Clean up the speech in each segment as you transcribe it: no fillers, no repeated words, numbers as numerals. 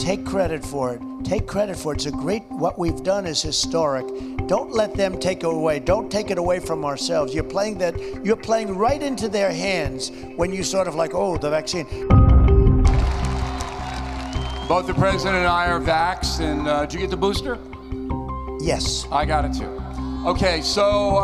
take credit for it. Take credit for it. What we've done is historic. Don't let them take it away. Don't take it away from ourselves. You're playing right into their hands when you sort of like, oh, the vaccine. Both the president and I are vaxxed, and did you get the booster? Yes. I got it too. Okay, so...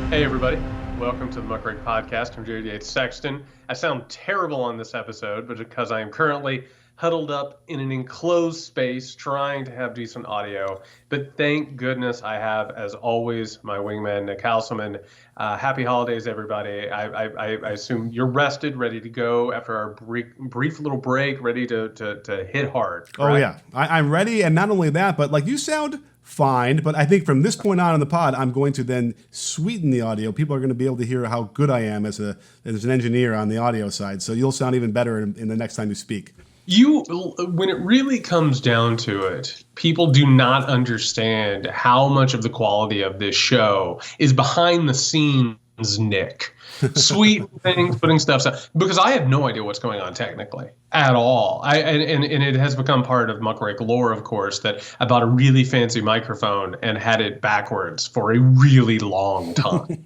Hey, everybody. Welcome to the Muckrake Podcast. I'm Yates, Sexton. I sound terrible on this episode, but because I am currently huddled up in an enclosed space trying to have decent audio. But thank goodness I have, as always, my wingman, Nick Hausleman. Happy holidays, everybody. I assume you're rested, ready to go after our brief little break, ready to hit hard. Correct? Oh, yeah. I'm ready. And not only that, but like you sound fine. But I think from this point on in the pod, I'm going to then sweeten the audio. People are going to be able to hear how good I am as an engineer on the audio side. So you'll sound even better in the next time you speak. When it really comes down to it, people do not understand how much of the quality of this show is behind the scenes, Nick. Sweet things, putting stuff out, because I have no idea what's going on technically at all. And it has become part of Muckrake lore, of course, that I bought a really fancy microphone and had it backwards for a really long time.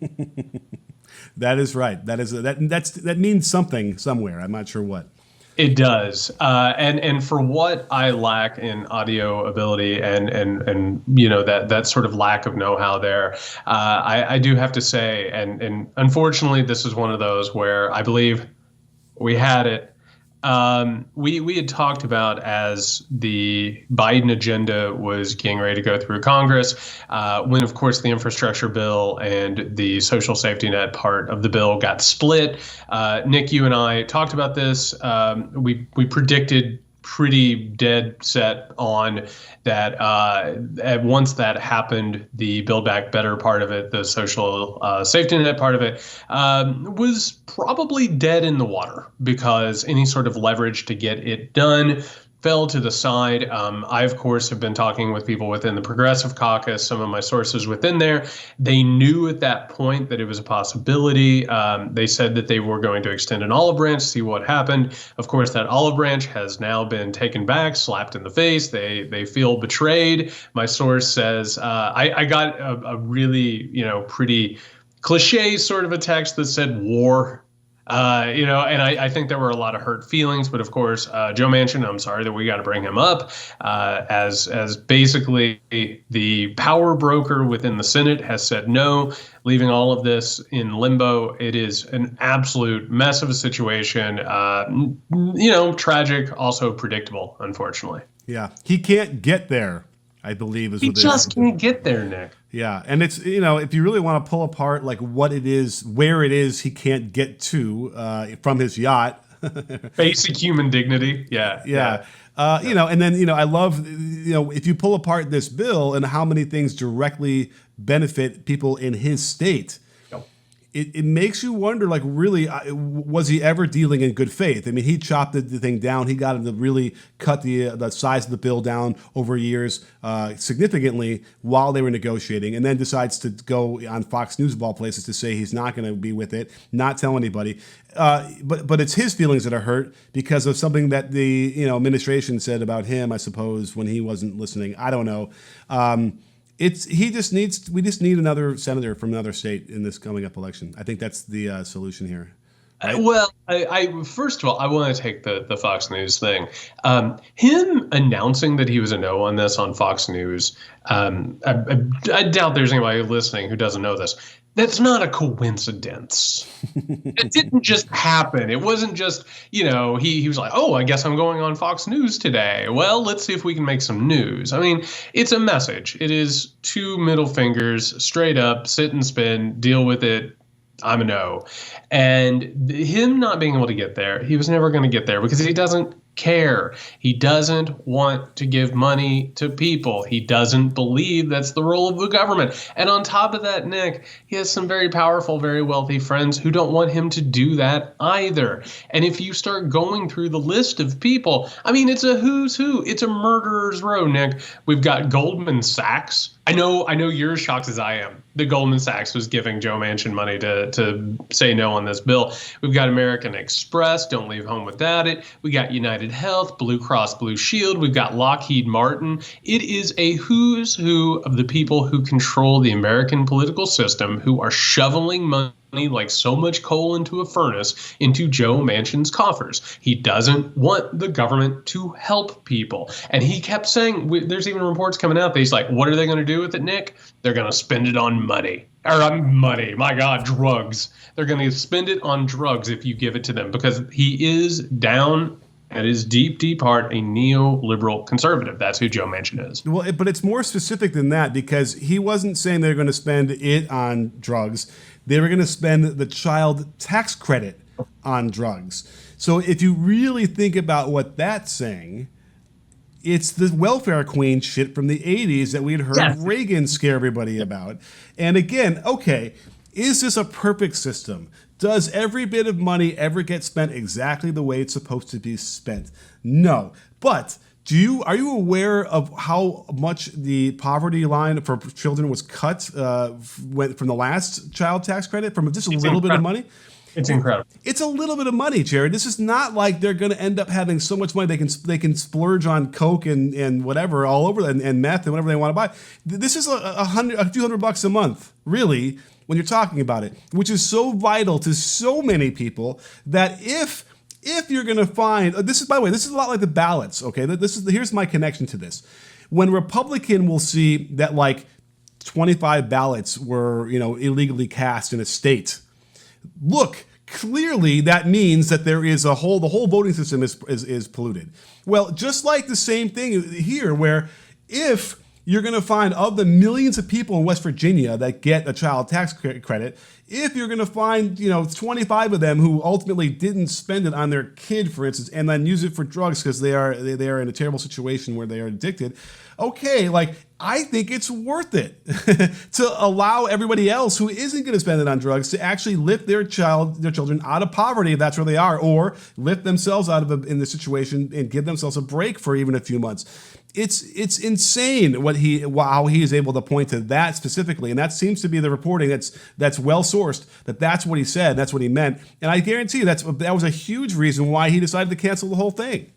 That is right. That means something somewhere. I'm not sure what. It does, and for what I lack in audio ability and you know that sort of lack of know-how there, I do have to say, and unfortunately this is one of those where I believe we had it. We had talked about as the Biden agenda was getting ready to go through Congress, when of course the infrastructure bill and the social safety net part of the bill got split. Nick, you and I talked about this. We predicted pretty dead set on that once that happened, the Build Back Better part of it, the social safety net part of it, was probably dead in the water because any sort of leverage to get it done fell to the side. I, of course, have been talking with people within the Progressive Caucus, some of my sources within there. They knew at that point that it was a possibility. They said that they were going to extend an olive branch, see what happened. Of course, that olive branch has now been taken back, slapped in the face. They feel betrayed. My source says, I got a really, pretty cliche sort of a text that said war. And I think there were a lot of hurt feelings, but of course, Joe Manchin, I'm sorry that we got to bring him up, as basically the power broker within the Senate has said no, leaving all of this in limbo. It is an absolute mess of a situation, tragic, also predictable, unfortunately. Yeah, he can't get there, I believe. He just can't get there, Nick. Yeah, and it's, if you really want to pull apart like what it is, where it is he can't get to from his yacht. Basic human dignity. Yeah. And then, I love, if you pull apart this bill and how many things directly benefit people in his state, it makes you wonder, like, really, was he ever dealing in good faith? I mean, he chopped the thing down. He got him to really cut the size of the bill down over years significantly while they were negotiating, and then decides to go on Fox News of all places to say he's not going to be with it, not tell anybody. But it's his feelings that are hurt because of something that the administration said about him, I suppose, when he wasn't listening. I don't know. We just need another senator from another state in this coming up election. I think that's the solution here. Right? Well, I first of all, I want to take the Fox News thing. Him announcing that he was a no on this on Fox News, I doubt there's anybody listening who doesn't know this. That's not a coincidence. It didn't just happen. It wasn't just, he was like, oh, I guess I'm going on Fox News today. Well, let's see if we can make some news. I mean, it's a message. It is two middle fingers, straight up, sit and spin, deal with it. I'm a no. And him not being able to get there, he was never going to get there because he doesn't care. He doesn't want to give money to people. He doesn't believe that's the role of the government. And on top of that, Nick, he has some very powerful, very wealthy friends who don't want him to do that either. And if you start going through the list of people, I mean, it's a who's who. It's a murderer's row, Nick. We've got Goldman Sachs. I know you're as shocked as I am that Goldman Sachs was giving Joe Manchin money to say no on this bill. We've got American Express. Don't leave home without it. We got United Health, Blue Cross Blue Shield. We've got Lockheed Martin. It is a who's who of the people who control the American political system, who are shoveling money like so much coal into a furnace into Joe Manchin's coffers. He doesn't want the government to help people. And he kept saying, there's even reports coming out that he's like, what are they going to do with it, Nick? They're going to spend it on money. My God, drugs. They're going to spend it on drugs if you give it to them, because he is down at his deep, deep heart a neoliberal conservative. That's who Joe Manchin is. Well, but it's more specific than that, because he wasn't saying they're going to spend it on drugs. They were going to spend the child tax credit on drugs. So if you really think about what that's saying, it's the welfare queen shit from the 80s that we had heard Reagan scare everybody about. And again, okay, is this a perfect system? Does every bit of money ever get spent exactly the way it's supposed to be spent? No. But are you aware of how much the poverty line for children was cut went from the last child tax credit, from just a little bit of money? It's incredible. It's a little bit of money, Jared. This is not like they're going to end up having so much money they can splurge on coke and whatever all over, and meth and whatever they want to buy. This is a few $100 a month, really, when you're talking about it, which is so vital to so many people that if you're going to find, this is, by the way, this is a lot like the ballots, okay? Here's my connection to this. When Republican will see that like 25 ballots were, illegally cast in a state, look, clearly that means that there is the whole voting system is polluted. Well, just like the same thing here, where if you're going to find, of the millions of people in West Virginia that get a child tax credit, if you're going to find 25 of them who ultimately didn't spend it on their kid, for instance, and then use it for drugs because they are in a terrible situation where they are addicted, okay, like, I think it's worth it to allow everybody else who isn't going to spend it on drugs to actually lift their children out of poverty, if that's where they are, or lift themselves out of in the situation and give themselves a break for even a few months. It's insane how he is able to point to that specifically, and that seems to be the reporting that's well sourced. That's what he said, that's what he meant, and I guarantee you that was a huge reason why he decided to cancel the whole thing.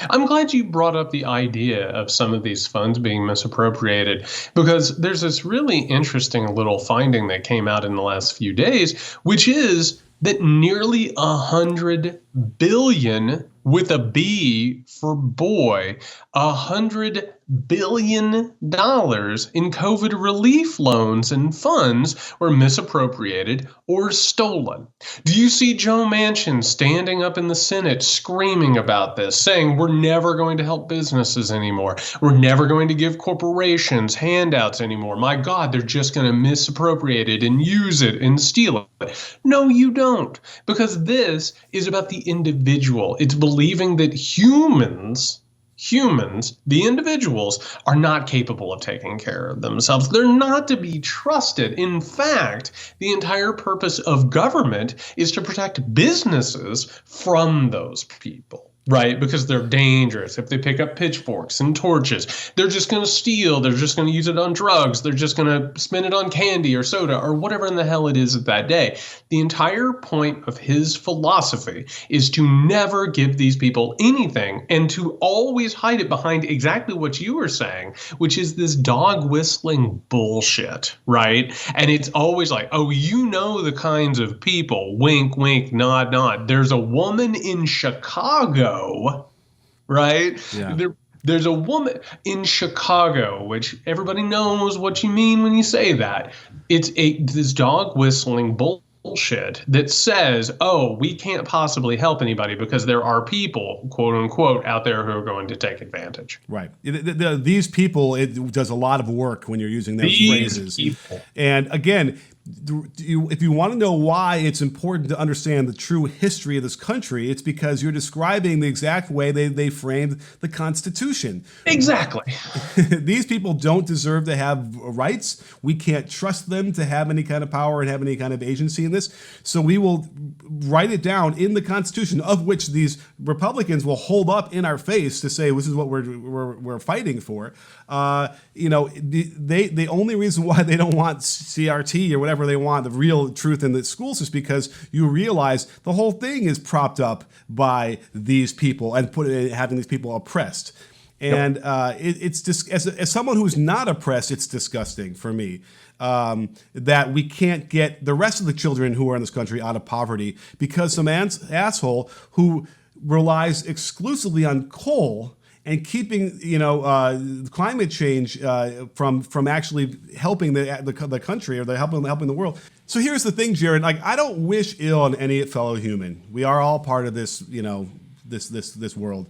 I'm glad you brought up the idea of some of these funds being misappropriated, because there's this really interesting little finding that came out in the last few days, which is that nearly 100 billion, with a B for boy, $100 billion in COVID relief loans and funds were misappropriated or stolen. Do you see Joe Manchin standing up in the Senate screaming about this, saying we're never going to help businesses anymore. We're never going to give corporations handouts anymore. My God, they're just going to misappropriate it and use it and steal it. No, you don't, because this is about the individual. It's believing that humans, the individuals, are not capable of taking care of themselves. They're not to be trusted. In fact, the entire purpose of government is to protect businesses from those people. Right, because they're dangerous. If they pick up pitchforks and torches, they're just going to steal. They're just going to use it on drugs. They're just going to spend it on candy or soda or whatever in the hell it is at that day. The entire point of his philosophy is to never give these people anything and to always hide it behind exactly what you were saying, which is this dog whistling bullshit, right? And it's always like, oh, the kinds of people, wink, wink, nod, nod. There's a woman in Chicago, right? Yeah. There's a woman in Chicago, which everybody knows what you mean when you say that. It's this dog whistling bullshit that says, oh, we can't possibly help anybody because there are people, quote unquote, out there who are going to take advantage. Right. These people, it does a lot of work when you're using those phrases. People. And again, if you want to know why it's important to understand the true history of this country, it's because you're describing the exact way they framed the Constitution. Exactly. These people don't deserve to have rights. We can't trust them to have any kind of power and have any kind of agency in this. So we will write it down in the Constitution, of which these Republicans will hold up in our face to say this is what we're fighting for. The only reason why they don't want CRT or whatever they want, the real truth in the schools, is because you realize the whole thing is propped up by these people and having these people oppressed. And it's just as someone who's not oppressed, it's disgusting for me that we can't get the rest of the children who are in this country out of poverty because some asshole who relies exclusively on coal and keeping climate change from actually helping the country or helping the world. So here's the thing, Jared. Like, I don't wish ill on any fellow human. We are all part of this, this world.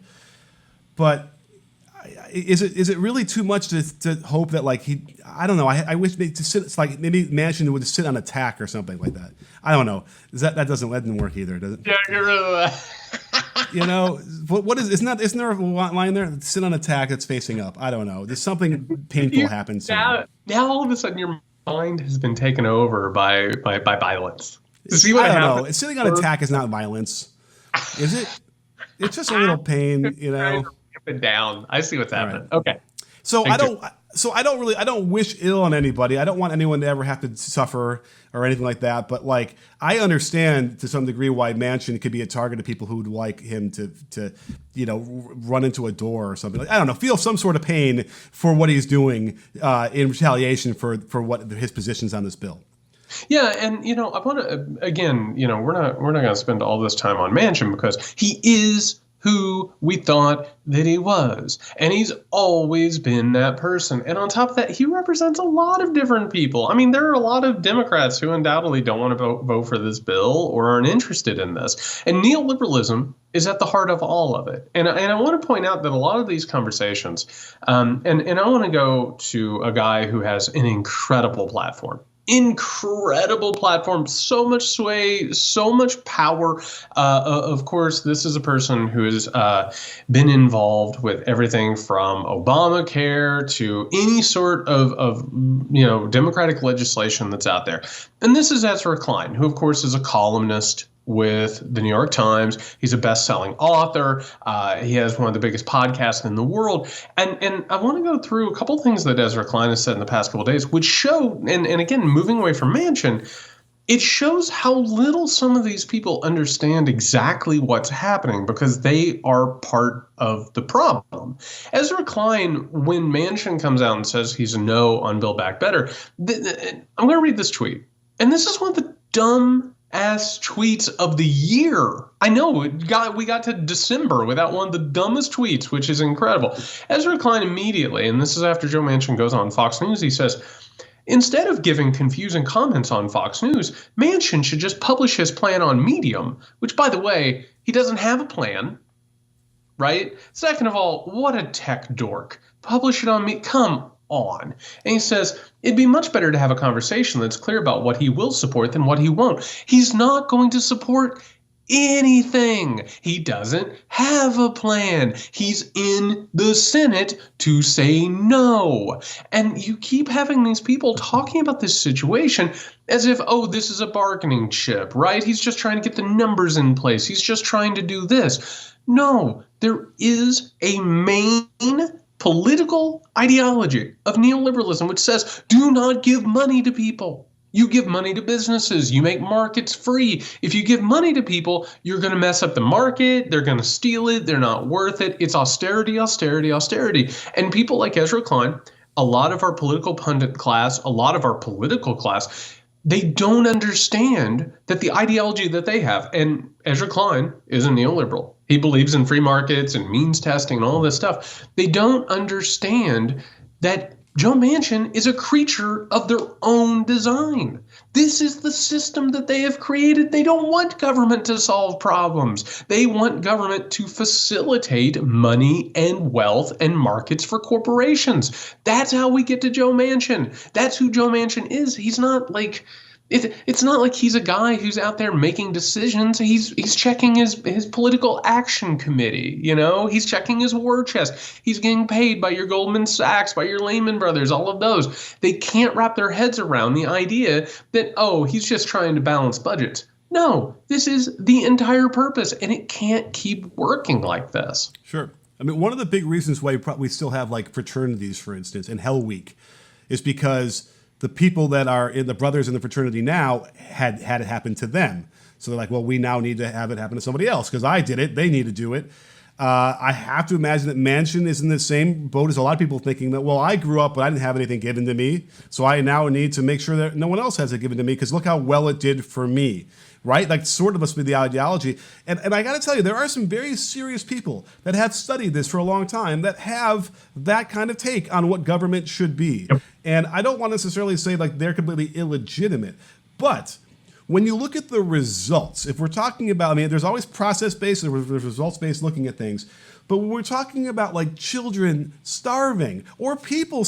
But is it really too much to hope that I don't know. I wish maybe Manchin would sit on a tack or something like that. I don't know. That doesn't work either, does it? Yeah, you're really. What is? Isn't there a line there? Sit on a tack that's facing up. I don't know. There's something painful happens. Now all of a sudden your mind has been taken over by violence. See what I don't happens? know. Sitting on a tack is not violence, is it? It's just a little pain, Up and down. I see what's happening. Right. Okay. So I don't wish ill on anybody. I don't want anyone to ever have to suffer or anything like that. But I understand to some degree why Manchin could be a target of people who would like him to run into a door or something. I don't know, feel some sort of pain for what he's doing in retaliation for what his positions on this bill. Yeah, and I want to again, we're not going to spend all this time on Manchin because he is who we thought that he was. And he's always been that person. And on top of that, he represents a lot of different people. I mean, there are a lot of Democrats who undoubtedly don't want to vote for this bill or aren't interested in this. And neoliberalism is at the heart of all of it. And I want to point out that a lot of these conversations, and I want to go to a guy who has an incredible platform. So much sway, so much power. Of course, this is a person who has been involved with everything from Obamacare to any sort of democratic legislation that's out there. And this is Ezra Klein, who, of course, is a columnist with the New York Times. He's a best-selling author. He has one of the biggest podcasts in the world. And I want to go through a couple of things that Ezra Klein has said in the past couple of days, which show, and again, moving away from Manchin, it shows how little some of these people understand exactly what's happening because they are part of the problem. Ezra Klein, when Manchin comes out and says he's a no on Build Back Better, I'm going to read this tweet. And this is one of the dumb-ass tweets of the year. I know we got to December without one of the dumbest tweets, which is incredible. Ezra Klein immediately, and this is after Joe Manchin goes on Fox News, he says, instead of giving confusing comments on Fox News, Manchin should just publish his plan on Medium, which, by the way, he doesn't have a plan, right? Second of all, what a tech dork. Publish it on me. Come on. And he says, it'd be much better to have a conversation that's clear about what he will support than what he won't. He's not going to support anything. He doesn't have a plan. He's in the Senate to say no. And you keep having these people talking about this situation as if, oh, this is a bargaining chip, right? He's just trying to get the numbers in place. He's just trying to do this. No, there is a main political ideology of neoliberalism which says, do not give money to people. You give money to businesses. You make markets free. If you give money to people, you're going to mess up the market. They're going to steal it. They're not worth it. It's austerity, austerity, austerity. And people like Ezra Klein, a lot of our political pundit class, a lot of our political class, they don't understand that the ideology that they have, and Ezra Klein is a neoliberal. He believes in free markets and means testing and all this stuff. They don't understand that Joe Manchin is a creature of their own design. This is the system that they have created. They don't want government to solve problems. They want government to facilitate money and wealth and markets for corporations. That's how we get to Joe Manchin. That's who Joe Manchin is. He's not like It's not like he's a guy who's out there making decisions. He's checking his political action committee. He's checking his war chest. He's getting paid by your Goldman Sachs, by your Lehman Brothers, all of those. They can't wrap their heads around the idea that, oh, he's just trying to balance budgets. No, this is the entire purpose, and it can't keep working like this. Sure. I mean, one of the big reasons why we still have like fraternities, for instance, and Hell Week, is because the people that are in the brothers in the fraternity now had it happen to them. So they're like, well, we now need to have it happen to somebody else because I did it. They need to do it. I have to imagine that Manchin is in the same boat as a lot of people, thinking that, well, I grew up, but I didn't have anything given to me. So I now need to make sure that no one else has it given to me because look how well it did for me. Right? Like, sort of must be the ideology. And I got to tell you, there are some very serious people that have studied this for a long time that have that kind of take on what government should be. Yep. And I don't want to necessarily say like they're completely illegitimate, but when you look at the results, if we're talking about, I mean, there's always process-based and there's results-based looking at things. But when we're talking about like children starving or people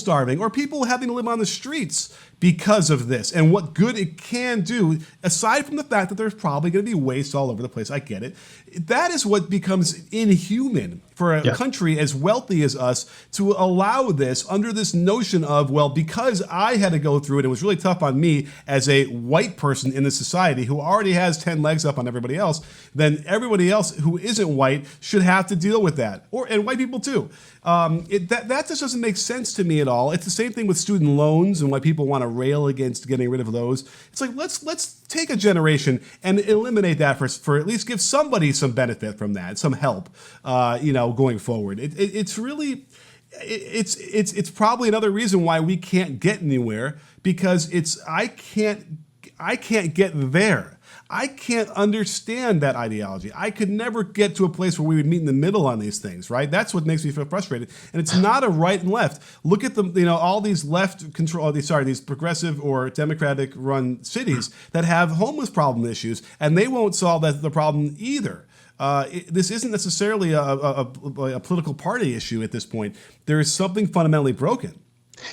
having to live on the streets because of this and what good it can do, aside from the fact that there's probably going to be waste all over the place, I get it. That is what becomes inhuman for a country as wealthy as us to allow this under this notion of, well, because I had to go through it, it was really tough on me as a white person in this society who already has 10 legs up on everybody else, then everybody else who isn't white should have to deal with that. And white people too. That just doesn't make sense to me at all. It's the same thing with student loans and why people want to rail against getting rid of those. It's like, let's take a generation and eliminate that for at least give somebody some benefit from that, some help, going forward. It's really, it's probably another reason why we can't get anywhere because I can't get there. I can't understand that ideology. I could never get to a place where we would meet in the middle on these things, right? That's what makes me feel frustrated. And it's not a right and left. Look at all these these progressive or Democratic run cities that have homeless problem issues, and they won't solve the problem either. This isn't necessarily a political party issue at this point. There is something fundamentally broken.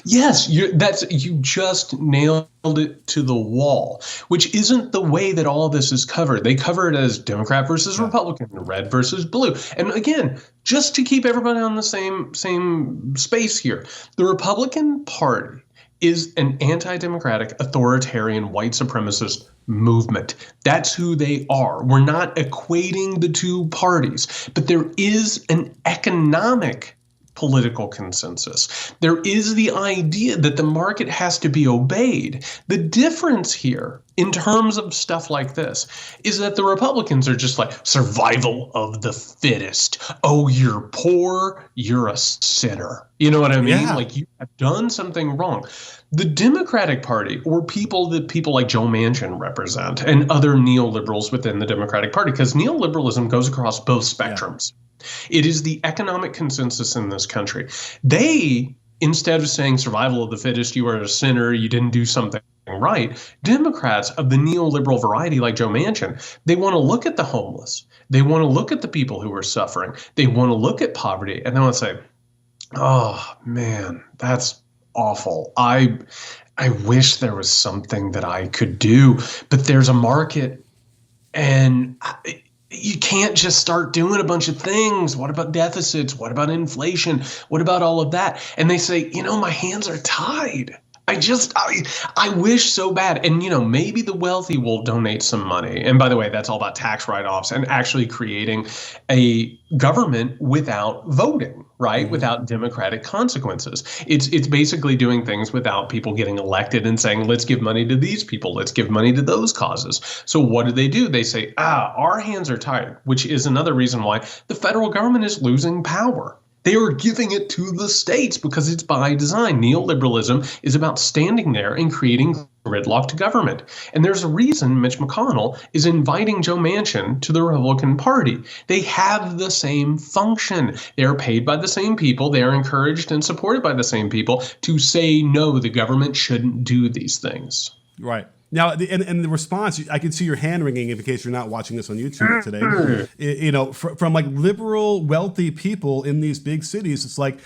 Yes, you just nailed it to the wall, which isn't the way that all this is covered. They cover it as Democrat versus Republican, red versus blue. And again, just to keep everybody on the same space here, the Republican Party is an anti-democratic, authoritarian, white supremacist movement. That's who they are. We're not equating the two parties, but there is an economic political consensus. There is the idea that the market has to be obeyed. The difference here in terms of stuff like this is that the Republicans are just like survival of the fittest. Oh, you're poor, you're a sinner. You know what I mean? Yeah. Like you have done something wrong. The Democratic Party, or people like Joe Manchin represent and other neoliberals within the Democratic Party, because neoliberalism goes across both spectrums. Yeah. It is the economic consensus in this country. They, instead of saying survival of the fittest, you are a sinner, you didn't do something right, Democrats of the neoliberal variety like Joe Manchin, they want to look at the homeless. They want to look at the people who are suffering. They want to look at poverty, and they want to say, oh, man, that's awful. I wish there was something that I could do, but there's a market, and you can't just start doing a bunch of things. What about deficits? What about inflation? What about all of that? And they say, my hands are tied. I wish so bad. And, maybe the wealthy will donate some money. And by the way, that's all about tax write-offs and actually creating a government without voting, right? Mm-hmm. Without democratic consequences. It's basically doing things without people getting elected and saying, let's give money to these people. Let's give money to those causes. So what do? They say, our hands are tied, which is another reason why the federal government is losing power. They are giving it to the states because it's by design. Neoliberalism is about standing there and creating gridlocked government. And there's a reason Mitch McConnell is inviting Joe Manchin to the Republican Party. They have the same function. They are paid by the same people. They are encouraged and supported by the same people to say, no, the government shouldn't do these things. Right. Now, and the response, I can see your hand ringing in case you're not watching this on YouTube today. From like liberal, wealthy people in these big cities, it's like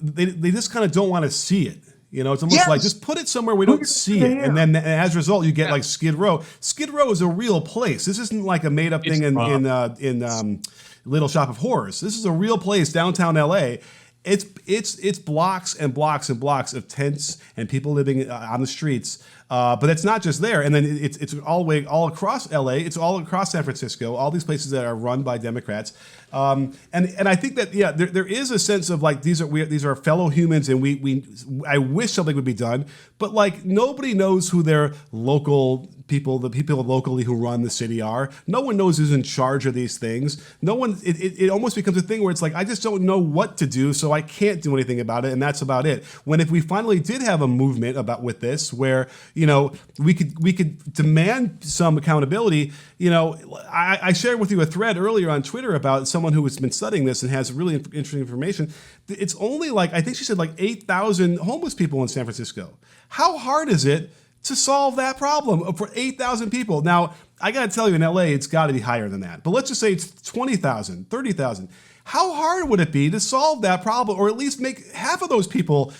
they just kind of don't want to see it. You know, it's almost like just put it somewhere we don't see it. And then as a result, you get like Skid Row. Skid Row is a real place. This isn't like a made up thing in Little Shop of Horrors. This is a real place, downtown LA. It's blocks and blocks and blocks of tents and people living on the streets. But it's not just there. And then it's all across LA. It's all across San Francisco, all these places that are run by Democrats. And I think that, there is a sense of like, these are fellow humans, and I wish something would be done, but like nobody knows who their local people, the people locally who run the city are. No one knows who's in charge of these things. No one, it almost becomes a thing where it's like, I just don't know what to do, so I can't do anything about it. And that's about it. When if we finally did have a movement with this, where, we could demand some accountability. I shared with you a thread earlier on Twitter about someone who has been studying this and has really interesting information. It's only I think she said 8,000 homeless people in San Francisco. How hard is it to solve that problem for 8,000 people? Now, I got to tell you, in LA, it's got to be higher than that. But let's just say it's 20,000, 30,000. How hard would it be to solve that problem, or at least make half of those people,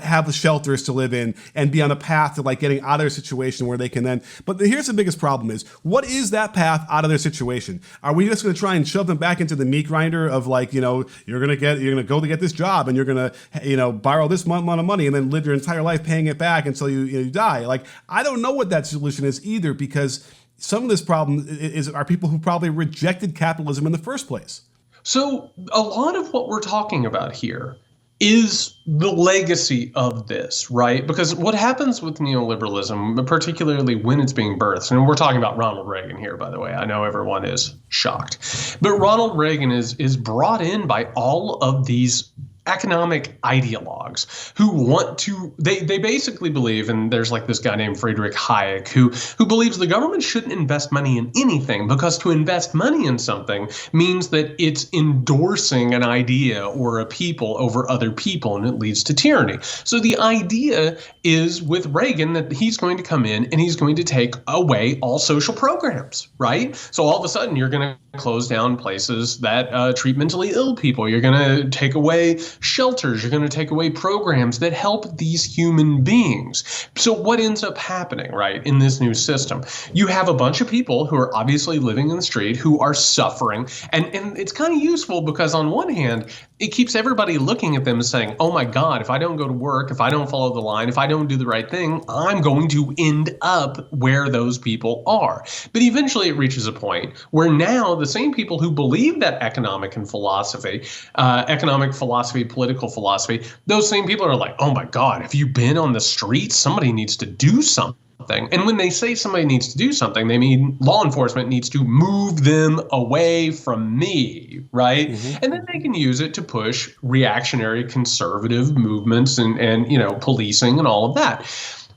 have the shelters to live in and be on a path to getting out of their situation where they can then. But here's the biggest problem: is what is that path out of their situation? Are we just going to try and shove them back into the meat grinder of you're going to go to get this job and you're going to borrow this amount of money and then live your entire life paying it back until you die? I don't know what that solution is either, because some of this problem are people who probably rejected capitalism in the first place. So a lot of what we're talking about here is the legacy of this, right? Because what happens with neoliberalism, particularly when it's being birthed, and we're talking about Ronald Reagan here, by the way, I know everyone is shocked, but Ronald Reagan is brought in by all of these economic ideologues who want to, they basically believe, and there's this guy named Friedrich Hayek who believes the government shouldn't invest money in anything, because to invest money in something means that it's endorsing an idea or a people over other people, and it leads to tyranny. So the idea is with Reagan that he's going to come in and he's going to take away all social programs, right? So all of a sudden you're going to close down places that treat mentally ill people. You're going to take away shelters. You're going to take away programs that help these human beings. So what ends up happening, right, in this new system? You have a bunch of people who are obviously living in the street who are suffering. And it's kind of useful because on one hand, it keeps everybody looking at them and saying, oh my God, if I don't go to work, if I don't follow the line, if I don't do the right thing, I'm going to end up where those people are. But eventually it reaches a point where now the same people who believe that economic philosophy, political philosophy, those same people are like, oh my God, have you been on the streets? Somebody needs to do something. And when they say somebody needs to do something, they mean law enforcement needs to move them away from me, right? Mm-hmm. And then they can use it to push reactionary conservative movements and policing and all of that.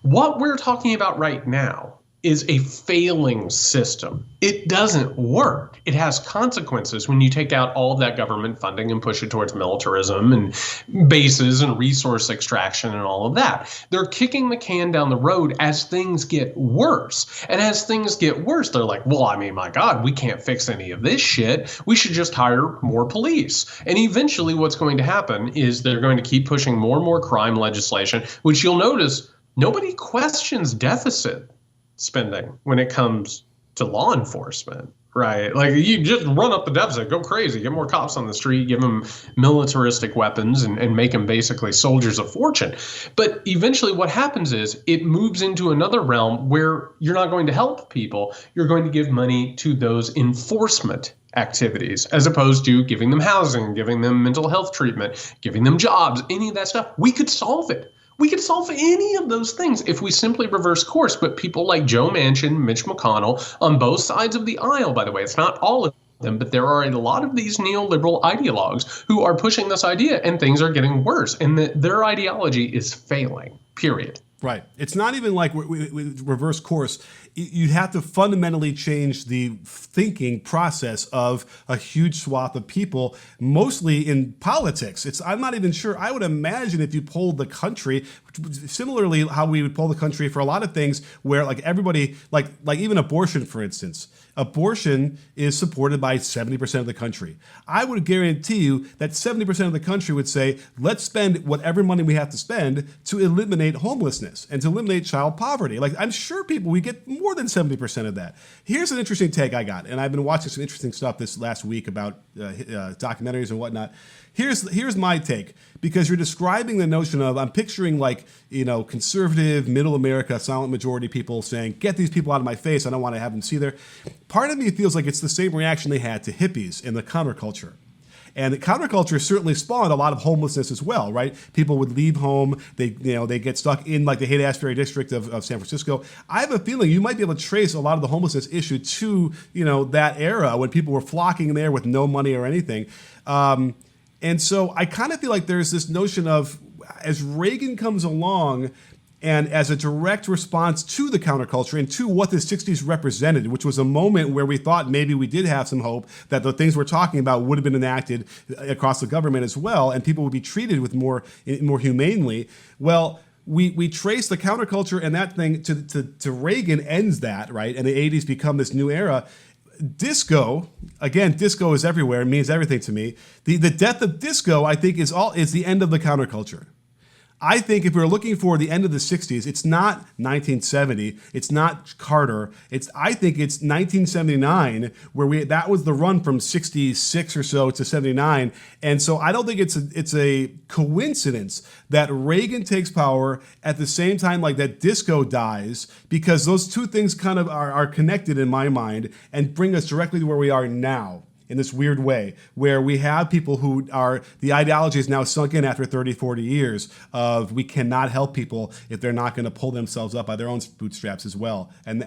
What we're talking about right now is a failing system. It doesn't work. It has consequences when you take out all of that government funding and push it towards militarism and bases and resource extraction and all of that. They're kicking the can down the road as things get worse. And as things get worse, they're like, well, I mean, my God, we can't fix any of this shit. We should just hire more police. And eventually what's going to happen is they're going to keep pushing more and more crime legislation, which you'll notice nobody questions deficit spending when it comes to law enforcement, right? You just run up the deficit, go crazy, get more cops on the street, give them militaristic weapons and make them basically soldiers of fortune. But eventually what happens is it moves into another realm where you're not going to help people. You're going to give money to those enforcement activities as opposed to giving them housing, giving them mental health treatment, giving them jobs, any of that stuff. We could solve it. We could solve any of those things if we simply reverse course. But people like Joe Manchin, Mitch McConnell, on both sides of the aisle, by the way, it's not all of them, but there are a lot of these neoliberal ideologues who are pushing this idea, and things are getting worse. And their ideology is failing, period. Right. It's not even like we reverse course. You have to fundamentally change the thinking process of a huge swath of people, mostly in politics. I'm not even sure. I would imagine if you polled the country, similarly how we would poll the country for a lot of things where like everybody, like even abortion, for instance, abortion is supported by 70% of the country. I would guarantee you that 70% of the country would say, let's spend whatever money we have to spend to eliminate homelessness and to eliminate child poverty. Like, I'm sure we get more than 70% of that. Here's an interesting take I got, and I've been watching some interesting stuff this last week about documentaries and whatnot. Here's my take, because you're describing the notion of, I'm picturing like, conservative, middle America, silent majority people saying, get these people out of my face, I don't want to have them see there. Part of me feels like it's the same reaction they had to hippies in the counterculture. And the counterculture certainly spawned a lot of homelessness as well, right? People would leave home, they get stuck in like the Haight-Ashbury district of San Francisco. I have a feeling you might be able to trace a lot of the homelessness issue to, that era when people were flocking there with no money or anything. And so I kind of feel like there's this notion of, as Reagan comes along and as a direct response to the counterculture and to what the 60s represented, which was a moment where we thought maybe we did have some hope that the things we're talking about would have been enacted across the government as well, and people would be treated with more humanely. Well, we trace the counterculture and that thing to Reagan ends that, right? And the 80s become this new era. Disco, again, disco is everywhere. It means everything to me. The death of disco, I think, is the end of the counterculture. I think if we're looking for the end of the 60s, it's not 1970, it's not Carter, I think it's 1979, where that was the run from 66 or so to 79. And so I don't think it's a coincidence that Reagan takes power at the same time like that disco dies, because those two things kind of are connected in my mind and bring us directly to where we are now. In this weird way, where we have people who the ideology is now sunk in after 30, 40 years of, we cannot help people if they're not going to pull themselves up by their own bootstraps as well. And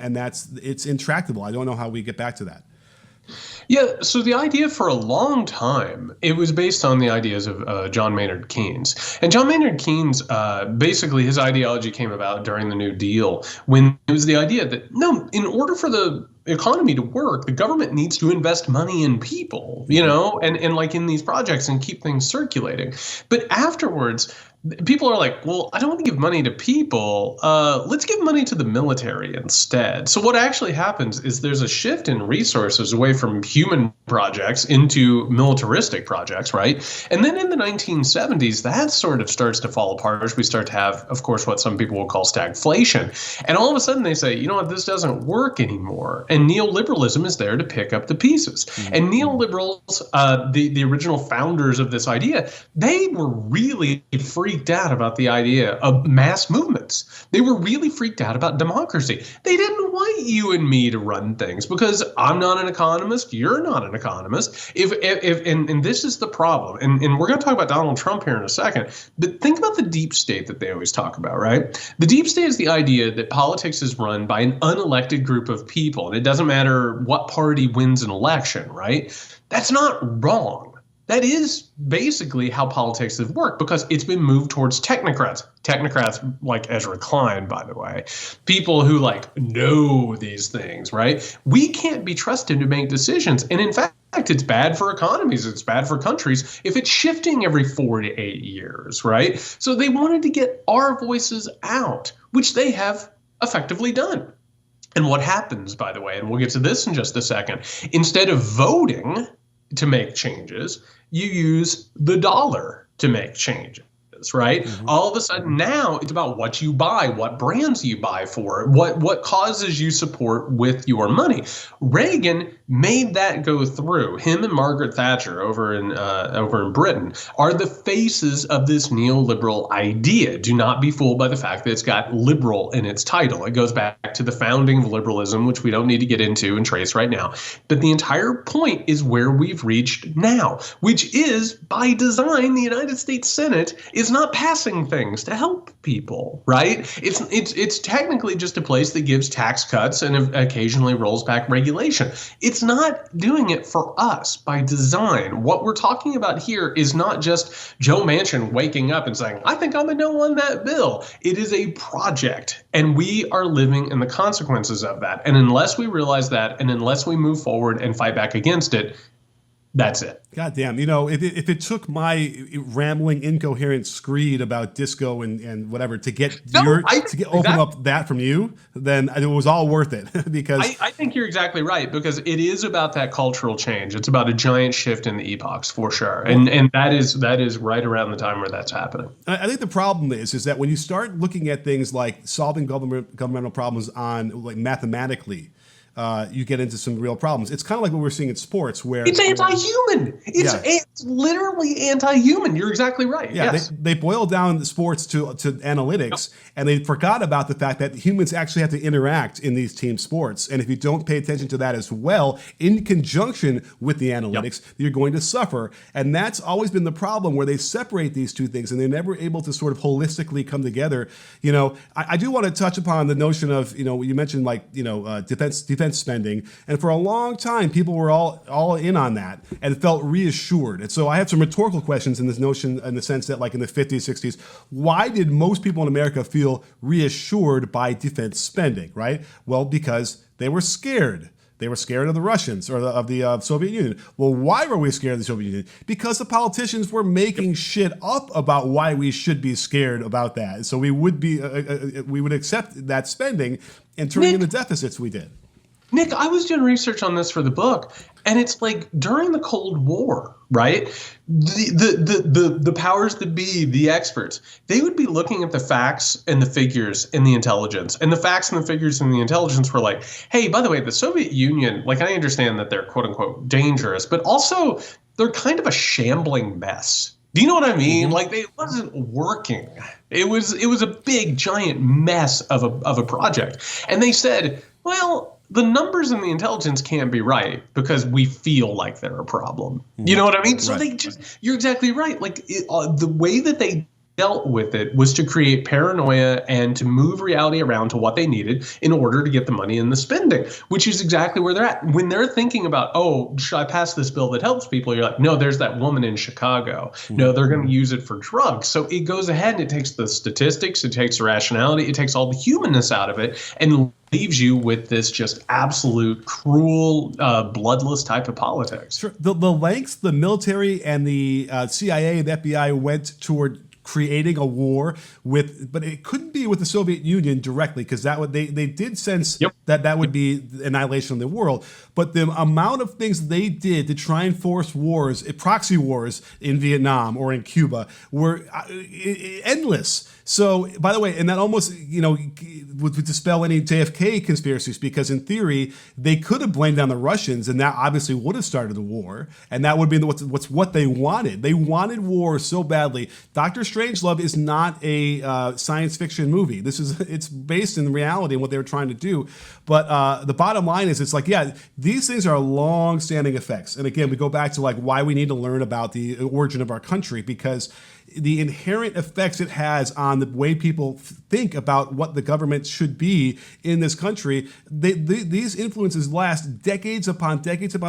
it's intractable. I don't know how we get back to that. Yeah, so the idea for a long time, it was based on the ideas of John Maynard Keynes. And John Maynard Keynes, basically his ideology came about during the New Deal, when it was the idea that, no, in order for the economy to work, the government needs to invest money in people, and like in these projects and keep things circulating. But afterwards, people are like, well, I don't want to give money to people. Let's give money to the military instead. So what actually happens is there's a shift in resources away from human projects into militaristic projects, right? And then in the 1970s, that sort of starts to fall apart as we start to have, of course, what some people will call stagflation. And all of a sudden they say, you know what, this doesn't work anymore. And neoliberalism is there to pick up the pieces. Mm-hmm. And neoliberals, the original founders of this idea, they were really freaked out about the idea of mass movements. They were really freaked out about democracy. They didn't want you and me to run things because I'm not an economist, you're not an economist. And this is the problem. And we're going to talk about Donald Trump here in a second. But think about the deep state that they always talk about, right? The deep state is the idea that politics is run by an unelected group of people. And it doesn't matter what party wins an election, right? That's not wrong. That is basically how politics have worked, because it's been moved towards technocrats. Technocrats like Ezra Klein, by the way. People who know these things, right? We can't be trusted to make decisions. And in fact, it's bad for economies. It's bad for countries if it's shifting every 4 to 8 years, right? So they wanted to get our voices out, which they have effectively done. And what happens, by the way, and we'll get to this in just a second, instead of voting to make changes, you use the dollar to make changes, right? Mm-hmm. All of a sudden now it's about what you buy, what brands you buy for, what causes you support with your money. Reagan made that go through. Him and Margaret Thatcher over in Britain are the faces of this neoliberal idea. Do not be fooled by the fact that it's got liberal in its title. It goes back to the founding of liberalism, which we don't need to get into and trace right now. But the entire point is where we've reached now, which is, by design, the United States Senate is not passing things to help people, right? It's technically just a place that gives tax cuts and occasionally rolls back regulation. It's not doing it for us by design. What we're talking about here is not just Joe Manchin waking up and saying, I think I'm a no on that bill. It is a project, and we are living in the consequences of that. And unless we realize that, and unless we move forward and fight back against it, that's it. God damn. If it took my rambling, incoherent screed about disco and whatever to open up that from you, then it was all worth it. Because I think you're exactly right, because it is about that cultural change. It's about a giant shift in the epochs, for sure. And that is right around the time where that's happening. I think the problem is that when you start looking at things like solving governmental problems on like mathematically, you get into some real problems. It's kind of like what we're seeing in sports, where it's anti-human. It's literally anti-human. You're exactly right. Yeah, yes. they boil down the sports to analytics, and they forgot about the fact that humans actually have to interact in these team sports. And if you don't pay attention to that as well, in conjunction with the analytics, you're going to suffer. And that's always been the problem, where they separate these two things, and they're never able to sort of holistically come together. I do want to touch upon the notion of, you mentioned defense spending, and for a long time people were all in on that and felt reassured. And so I have some rhetorical questions in this notion, in the sense that, like in the 50s, 60s, why did most people in America feel reassured by defense spending, right? Well, because they were scared. They were scared of the Russians or of the Soviet Union. Well, why were we scared of the Soviet Union? Because the politicians were making shit up about why we should be scared about that. So we would accept that spending and turning in the deficits we did. Nick, I was doing research on this for the book, and it's like during the Cold War, right? The powers that be, the experts, they would be looking at the facts and the figures in the intelligence. And the facts and the figures in the intelligence were like, hey, by the way, the Soviet Union, like, I understand that they're quote unquote dangerous, but also they're kind of a shambling mess. Do you know what I mean? Mm-hmm. Like, it wasn't working. It was a big, giant mess of a project. And they said, well, the numbers in the intelligence can't be right because we feel like they're a problem. You know what I mean? So you're exactly right. Like the way that they dealt with it was to create paranoia and to move reality around to what they needed in order to get the money in the spending, which is exactly where they're at. When they're thinking about, oh, should I pass this bill that helps people? You're like, no, there's that woman in Chicago. No, they're going to use it for drugs. So it goes ahead and it takes the statistics, it takes the rationality, it takes all the humanness out of it, and leaves you with this just absolute cruel, bloodless type of politics. Sure. The lengths the military and the CIA and the FBI went toward creating a war but it couldn't be with the Soviet Union directly, because they did sense that would be the annihilation of the world. But the amount of things they did to try and force wars, proxy wars in Vietnam or in Cuba, were endless. So, by the way, and that almost, would dispel any JFK conspiracies, because in theory, they could have blamed on the Russians, and that obviously would have started the war, and that would be what they wanted. They wanted war so badly. Dr. Strangelove is not a science fiction movie. It's based in reality and what they were trying to do. But the bottom line is, it's like, these things are long-standing effects. And again, we go back to like why we need to learn about the origin of our country, because the inherent effects it has on the way people think about what the government should be in this country, these influences last decades upon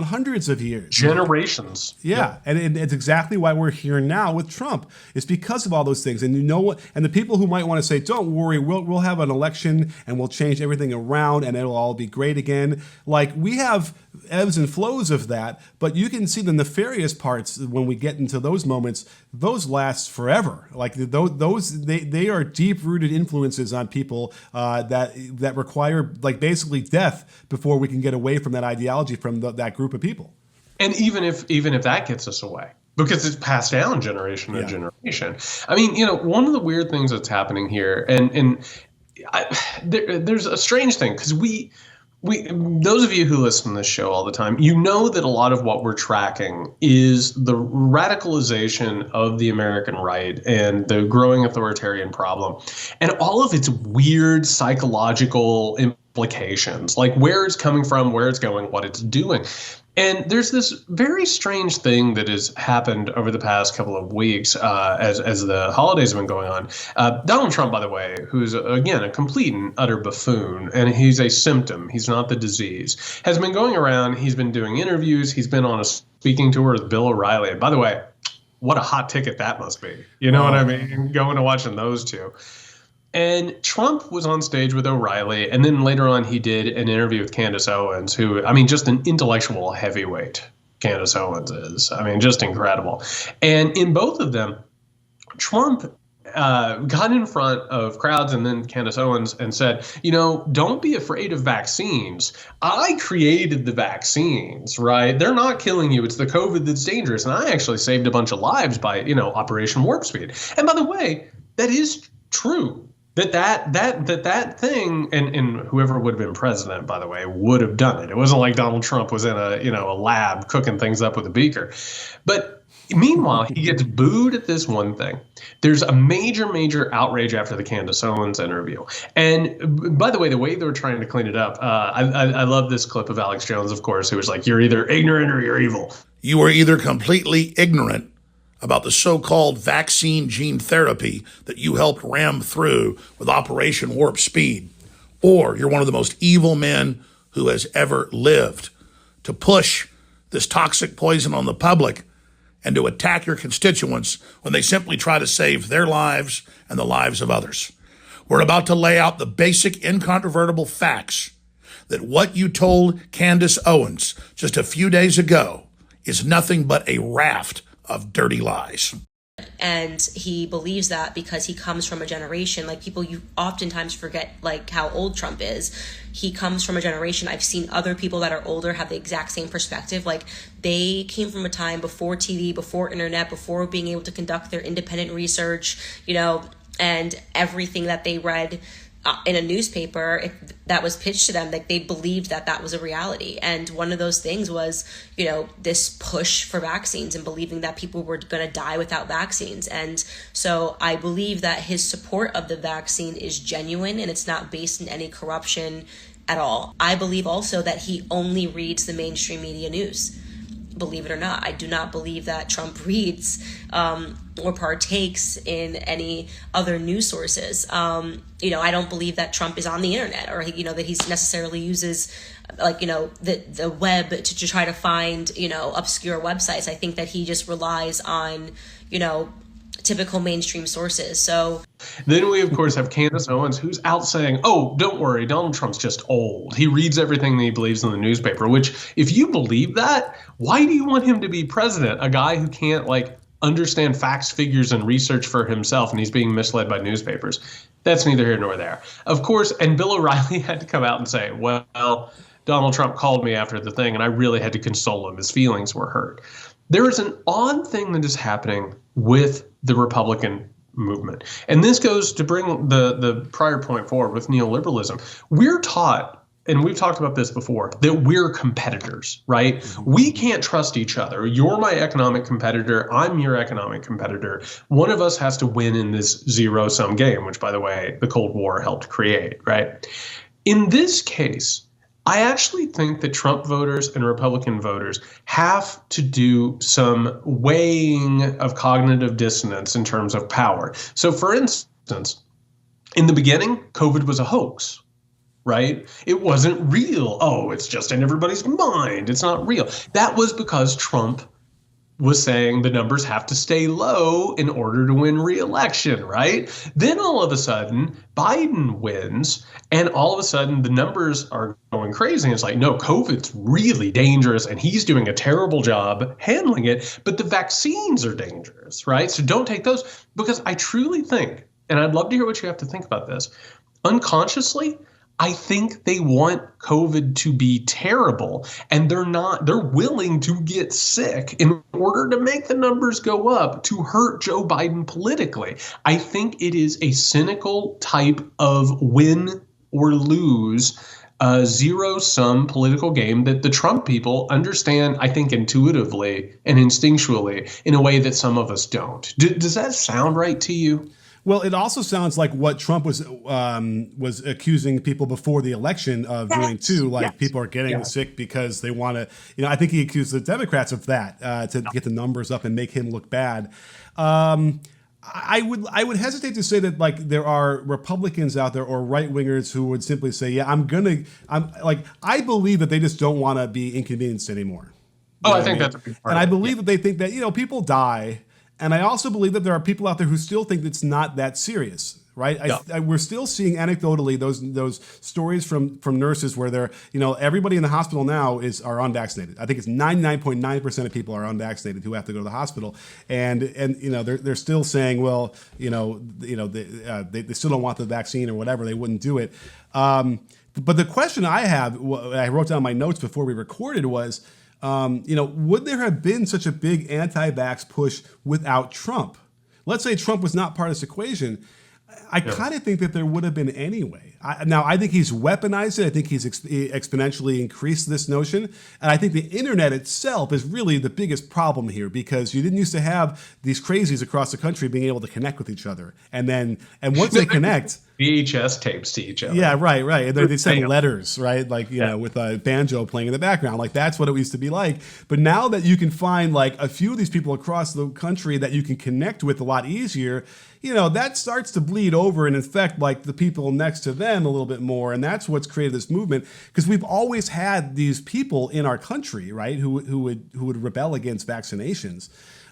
hundreds of years. Generations. Yeah. And it's exactly why we're here now with Trump. It's because of all those things. And and the people who might want to say, don't worry, we'll have an election and we'll change everything around and it'll all be great again. Like, we have ebbs and flows of that, but you can see the nefarious parts when we get into those moments. Those last forever. Like they are deep-rooted influences on people that require like basically death before we can get away from that ideology from that group of people. And even if that gets us away, because it's passed down generation to generation. I mean, one of the weird things that's happening here, and there's a strange thing, because we those of you who listen to this show all the time, you know that a lot of what we're tracking is the radicalization of the American right and the growing authoritarian problem, and all of its weird psychological implications, like where it's coming from, where it's going, what it's doing. And there's this very strange thing that has happened over the past couple of weeks as the holidays have been going on. Donald Trump, by the way, who's, again, a complete and utter buffoon, and he's a symptom. He's not the disease, has been going around. He's been doing interviews. He's been on a speaking tour with Bill O'Reilly. And by the way, what a hot ticket that must be. You know what I mean? Going and watching those two. And Trump was on stage with O'Reilly, and then later on he did an interview with Candace Owens, who, I mean, just an intellectual heavyweight. Candace Owens is, I mean, just incredible. And in both of them, Trump got in front of crowds and then Candace Owens and said, don't be afraid of vaccines. I created the vaccines, right? They're not killing you. It's the COVID that's dangerous. And I actually saved a bunch of lives by, Operation Warp Speed. And by the way, that is true. That thing, and whoever would have been president, by the way, would have done it. It wasn't like Donald Trump was in a lab cooking things up with a beaker. But meanwhile, he gets booed at this one thing. There's a major outrage after the Candace Owens interview. And by the way they were trying to clean it up, I love this clip of Alex Jones, of course, who was like, "You're either ignorant or you're evil." You are either completely ignorant about the so-called vaccine gene therapy that you helped ram through with Operation Warp Speed, or you're one of the most evil men who has ever lived to push this toxic poison on the public and to attack your constituents when they simply try to save their lives and the lives of others. We're about to lay out the basic, incontrovertible facts that what you told Candace Owens just a few days ago is nothing but a raft of dirty lies. And he believes that because he comes from a generation, like people, you oftentimes forget like how old Trump is. He comes from a generation. I've seen other people that are older have the exact same perspective. Like they came from a time before TV, before internet, before being able to conduct their independent research, and everything that they read in a newspaper, if that was pitched to them, like they believed that was a reality. And one of those things was, this push for vaccines and believing that people were going to die without vaccines. And so I believe that his support of the vaccine is genuine and it's not based in any corruption at all. I believe also that he only reads the mainstream media news. Believe it or not, I do not believe that Trump reads or partakes in any other news sources. I don't believe that Trump is on the internet or, that he necessarily uses the web to try to find, obscure websites. I think that he just relies on, typical mainstream sources. So then we, of course, have Candace Owens, who's out saying, "Oh, don't worry, Donald Trump's just old. He reads everything that he believes in the newspaper," which, if you believe that, why do you want him to be president? A guy who can't, understand facts, figures, and research for himself, and he's being misled by newspapers. That's neither here nor there. Of course, and Bill O'Reilly had to come out and say, well, Donald Trump called me after the thing, and I really had to console him. His feelings were hurt. There is an odd thing that is happening with the Republican movement. And this goes to bring the prior point forward with neoliberalism. We're taught, and we've talked about this before, that we're competitors, right? We can't trust each other. You're my economic competitor. I'm your economic competitor. One of us has to win in this zero-sum game, which, by the way, the Cold War helped create, right? In this case, I actually think that Trump voters and Republican voters have to do some weighing of cognitive dissonance in terms of power. So, for instance, in the beginning, COVID was a hoax, right? It wasn't real. Oh, it's just in everybody's mind. It's not real. That was because Trump was saying the numbers have to stay low in order to win re-election, right? Then all of a sudden, Biden wins, and all of a sudden the numbers are going crazy. And it's like, no, COVID's really dangerous, and he's doing a terrible job handling it, but the vaccines are dangerous, right? So don't take those, because I truly think, and I'd love to hear what you have to think about this, unconsciously, I think they want COVID to be terrible, and they're willing to get sick in order to make the numbers go up to hurt Joe Biden politically. I think it is a cynical type of win or lose zero-sum political game that the Trump people understand, I think, intuitively and instinctually in a way that some of us don't. Does that sound right to you? Well, it also sounds like what Trump was accusing people before the election of doing too. Like people are getting sick because they want to. I think he accused the Democrats of that to get the numbers up and make him look bad. I would hesitate to say that like there are Republicans out there or right wingers who would simply say, yeah, I believe that they just don't want to be inconvenienced anymore. I think that's a big part. And I believe that they think that people die. And I also believe that there are people out there who still think it's not that serious, right? We're still seeing anecdotally those stories from nurses where they're, everybody in the hospital now are unvaccinated. I think it's 99.9% of people are unvaccinated who have to go to the hospital, and they're still saying, well, they still don't want the vaccine or whatever, they wouldn't do it. But the question I have, I wrote down my notes before we recorded was, would there have been such a big anti-vax push without Trump? Let's say Trump was not part of this equation. I kind of think that there would have been anyway. I think he's weaponized it. I think he's exponentially increased this notion. And I think the internet itself is really the biggest problem here, because you didn't used to have these crazies across the country being able to connect with each other. And once they connect... VHS tapes to each other. Yeah, right. And they send letters, right? Like, with a banjo playing in the background. Like, that's what it used to be like. But now that you can find, like, a few of these people across the country that you can connect with a lot easier, that starts to bleed over and infect, like, the people next to them a little bit more. And that's what's created this movement. Because we've always had these people in our country, right, who would rebel against vaccinations.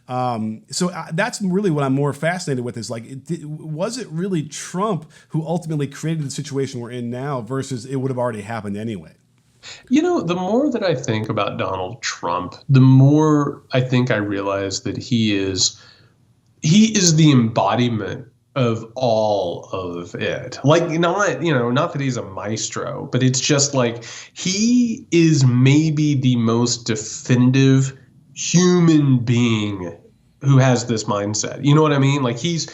So that's really what I'm more fascinated with is, like, was it really Trump who ultimately created the situation we're in now versus it would have already happened anyway? The more that I think about Donald Trump, the more I think I realize that he is the embodiment of all of it. Like, not that he's a maestro, but it's just like he is maybe the most definitive human being who has this mindset. You know what I mean? Like he's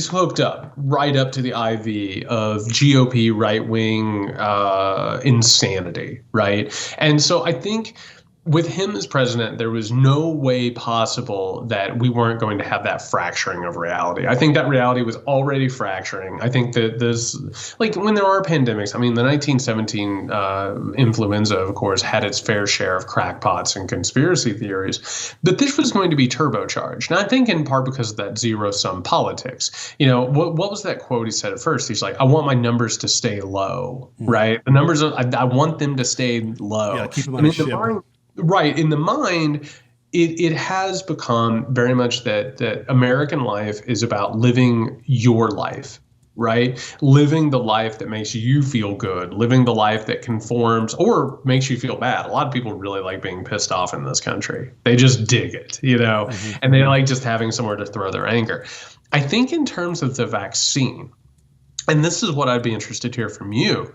hooked up right up to the IV of GOP right-wing insanity, right? And so I think with him as president, there was no way possible that we weren't going to have that fracturing of reality. I think that reality was already fracturing. I think that this, like when there are pandemics, I mean, the 1917 influenza, of course, had its fair share of crackpots and conspiracy theories, but this was going to be turbocharged. And I think in part because of that zero-sum politics. What was that quote he said at first? He's like, I want my numbers to stay low, right? The numbers, I want them to stay low. Yeah, keep them on a ship. Right. In the mind, it has become very much that American life is about living your life, right? Living the life that makes you feel good, living the life that conforms or makes you feel bad. A lot of people really like being pissed off in this country. They just dig it, and they like just having somewhere to throw their anger. I think in terms of the vaccine, and this is what I'd be interested to hear from you,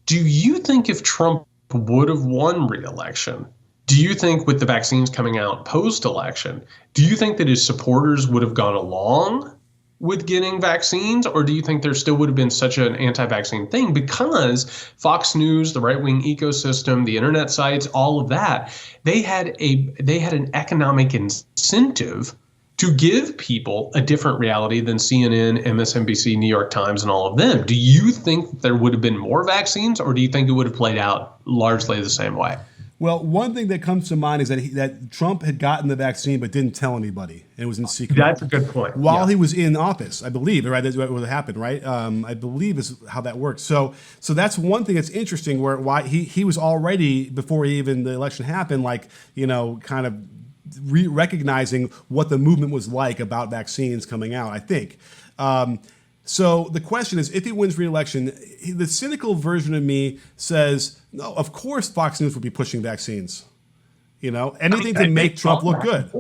do you think if Trump would have won re-election, do you think with the vaccines coming out post-election, do you think that his supporters would have gone along with getting vaccines, or do you think there still would have been such an anti-vaccine thing? Because Fox News, the right-wing ecosystem, the internet sites, all of that, they had an economic incentive to give people a different reality than CNN, MSNBC, New York Times, and all of them. Do you think there would have been more vaccines, or do you think it would have played out largely the same way? Well, one thing that comes to mind is that Trump had gotten the vaccine but didn't tell anybody. It was in secret. That's a good point. While he was in office, I believe, right? That's what happened, right? I believe is how that works. So that's one thing that's interesting. Why he was already, before even the election happened, like kind of recognizing what the movement was like about vaccines coming out, I think. So the question is, if he wins re-election, the cynical version of me says, no, of course Fox News would be pushing vaccines. Anything to make Trump look good.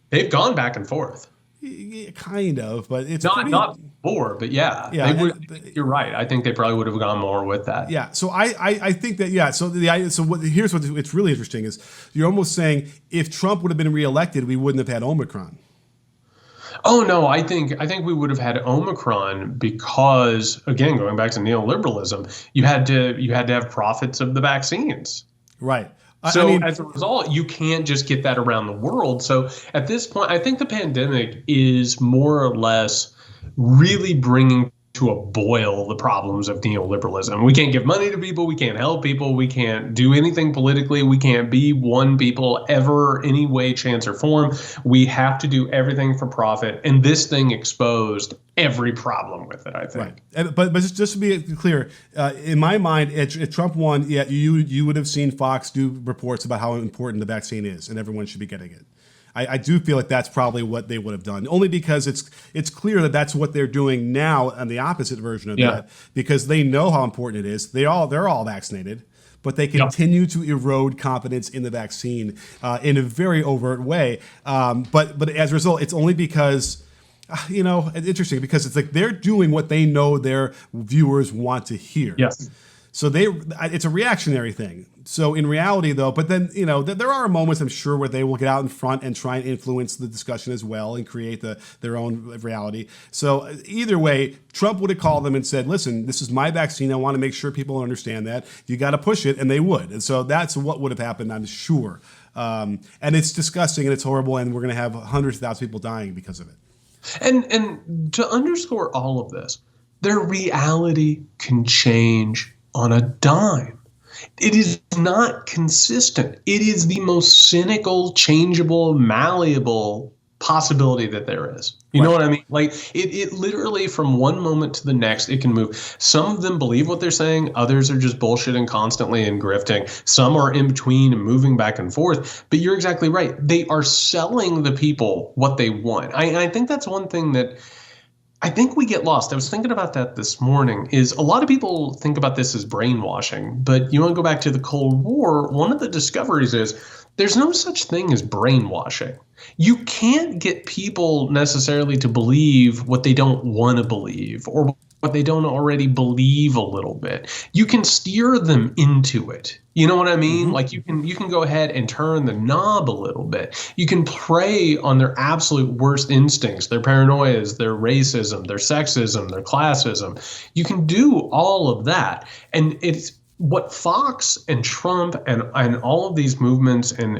They've gone back and forth. Yeah, kind of, but it's not before, but yeah. You're right. I think they probably would have gone more with that. Yeah. So I think that here's what's really interesting is you're almost saying if Trump would have been reelected, we wouldn't have had Omicron. Oh no, I think we would have had Omicron because, again, going back to neoliberalism, you had to have profits of the vaccines. Right. So I mean, as a result, you can't just get that around the world. So at this point, I think the pandemic is more or less really bringing to a boil the problems of neoliberalism. We can't give money to people. We can't help people. We can't do anything politically. We can't be one people ever, any way, chance, or form. We have to do everything for profit. And this thing exposed every problem with it, I think. Right. But just to be clear, in my mind, if Trump won, yeah, you would have seen Fox do reports about how important the vaccine is and everyone should be getting it. I do feel like that's probably what they would have done, only because it's clear that that's what they're doing now on the opposite version of that, because they know how important it is. They're all vaccinated, but they continue to erode confidence in the vaccine in a very overt way. But as a result, it's only because, it's interesting because it's like they're doing what they know their viewers want to hear. Yes. So it's a reactionary thing. So in reality, though, but then, there are moments, I'm sure, where they will get out in front and try and influence the discussion as well and create their own reality. So either way, Trump would have called them and said, listen, this is my vaccine. I want to make sure people understand that. You got to push it. And they would. And so that's what would have happened, I'm sure. And it's disgusting and it's horrible. And we're going to have hundreds of thousands of people dying because of it. And to underscore all of this, their reality can change on a dime. It is not consistent. It is the most cynical, changeable, malleable possibility that there is. You know what I mean? Like it literally from one moment to the next, it can move. Some of them believe what they're saying. Others are just bullshitting constantly and grifting. Some are in between and moving back and forth. But you're exactly right. They are selling the people what they want. I think that's one thing that I think we get lost. I was thinking about that this morning, is a lot of people think about this as brainwashing, but you want to go back to the Cold War, one of the discoveries is there's no such thing as brainwashing. You can't get people necessarily to believe what they don't want to believe or what they don't already believe a little bit. You can steer them into it. You know what I mean? Mm-hmm. Like you can go ahead and turn the knob a little bit. You can prey on their absolute worst instincts, their paranoias, their racism, their sexism, their classism. You can do all of that. And it's what Fox and Trump and all of these movements and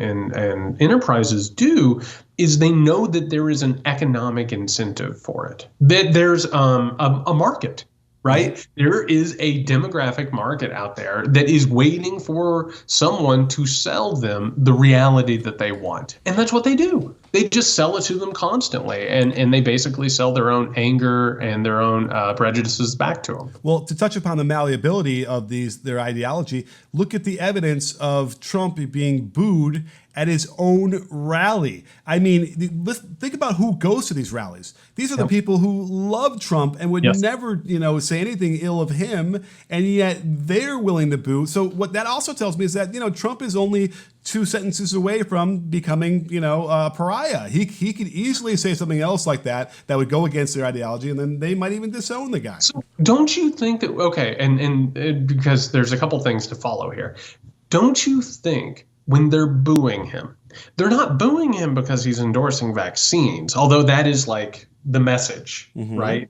enterprises do is they know that there is an economic incentive for it, that there's a market, right? There is a demographic market out there that is waiting for someone to sell them the reality that they want. And that's what they do. They just sell it to them constantly. And they basically sell their own anger and their own prejudices back to them. Well, to touch upon the malleability of their ideology, look at the evidence of Trump being booed at his own rally. I mean, let's think about who goes to these rallies. These are the people who love Trump and would never, say anything ill of him, and yet they're willing to boo. So what that also tells me is that, Trump is only 2 sentences away from becoming, a pariah. He could easily say something else like that would go against their ideology, and then they might even disown the guy. So don't you think that, okay, and because there's a couple things to follow here. Don't you think when they're booing him, they're not booing him because he's endorsing vaccines, although that is like the message, right?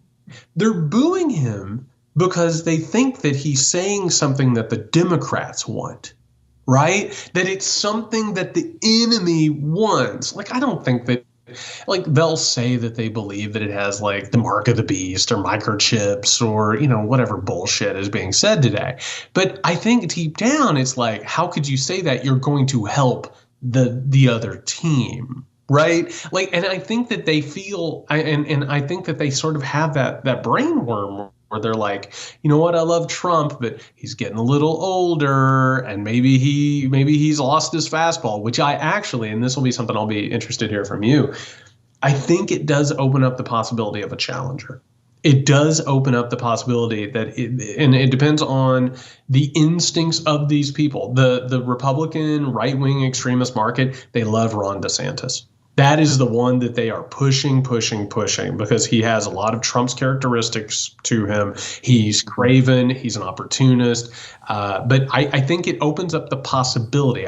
They're booing him because they think that he's saying something that the Democrats want, right? That it's something that the enemy wants. Like, I don't think that, like, they'll say that they believe that it has like the mark of the beast or microchips or, whatever bullshit is being said today. But I think deep down, it's like, how could you say that you're going to help the other team? Right. Like, and I think that they feel and I think that they sort of have that brain worm where they're like, you know what, I love Trump, but he's getting a little older and maybe he's lost his fastball, which I actually, and this will be something I'll be interested to hear from you. I think it does open up the possibility of a challenger. It does open up the possibility that and it depends on the instincts of these people. The Republican right-wing extremist market, they love Ron DeSantis. That is the one that they are pushing because he has a lot of Trump's characteristics to him. He's craven. He's an opportunist. But I think it opens up the possibility.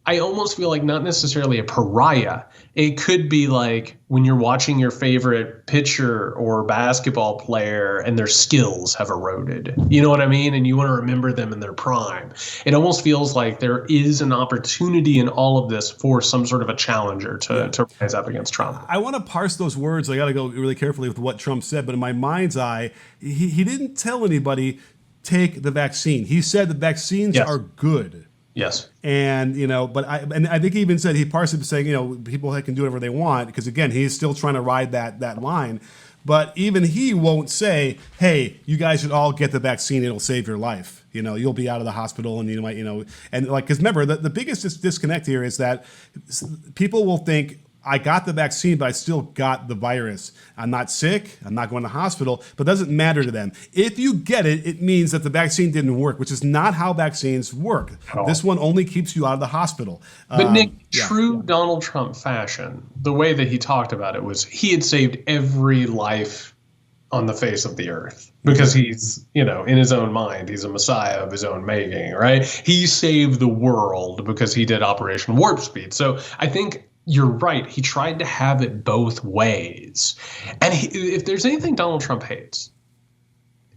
I almost feel like not necessarily a pariah. It could be like when you're watching your favorite pitcher or basketball player and their skills have eroded. You know what I mean? And you want to remember them in their prime. It almost feels like there is an opportunity in all of this for some sort of a challenger to rise up against Trump. I want to parse those words. I got to go really carefully with what Trump said. But in my mind's eye, he didn't tell anybody, take the vaccine. He said the vaccines are good. Yes. And, but I think he even said, he parsed it saying, people can do whatever they want, because again, he's still trying to ride that line. But even he won't say, hey, you guys should all get the vaccine. It'll save your life. You'll be out of the hospital and you might, and like, because remember, the biggest disconnect here is that people will think, I got the vaccine, but I still got the virus. I'm not sick. I'm not going to the hospital, but it doesn't matter to them. If you get it, it means that the vaccine didn't work, which is not how vaccines work. Oh. This one only keeps you out of the hospital. But Nick, true Donald Trump fashion, the way that he talked about it was he had saved every life on the face of the earth because he's, in his own mind, he's a messiah of his own making, right? He saved the world because he did Operation Warp Speed. So I think you're right. He tried to have it both ways. And if there's anything Donald Trump hates,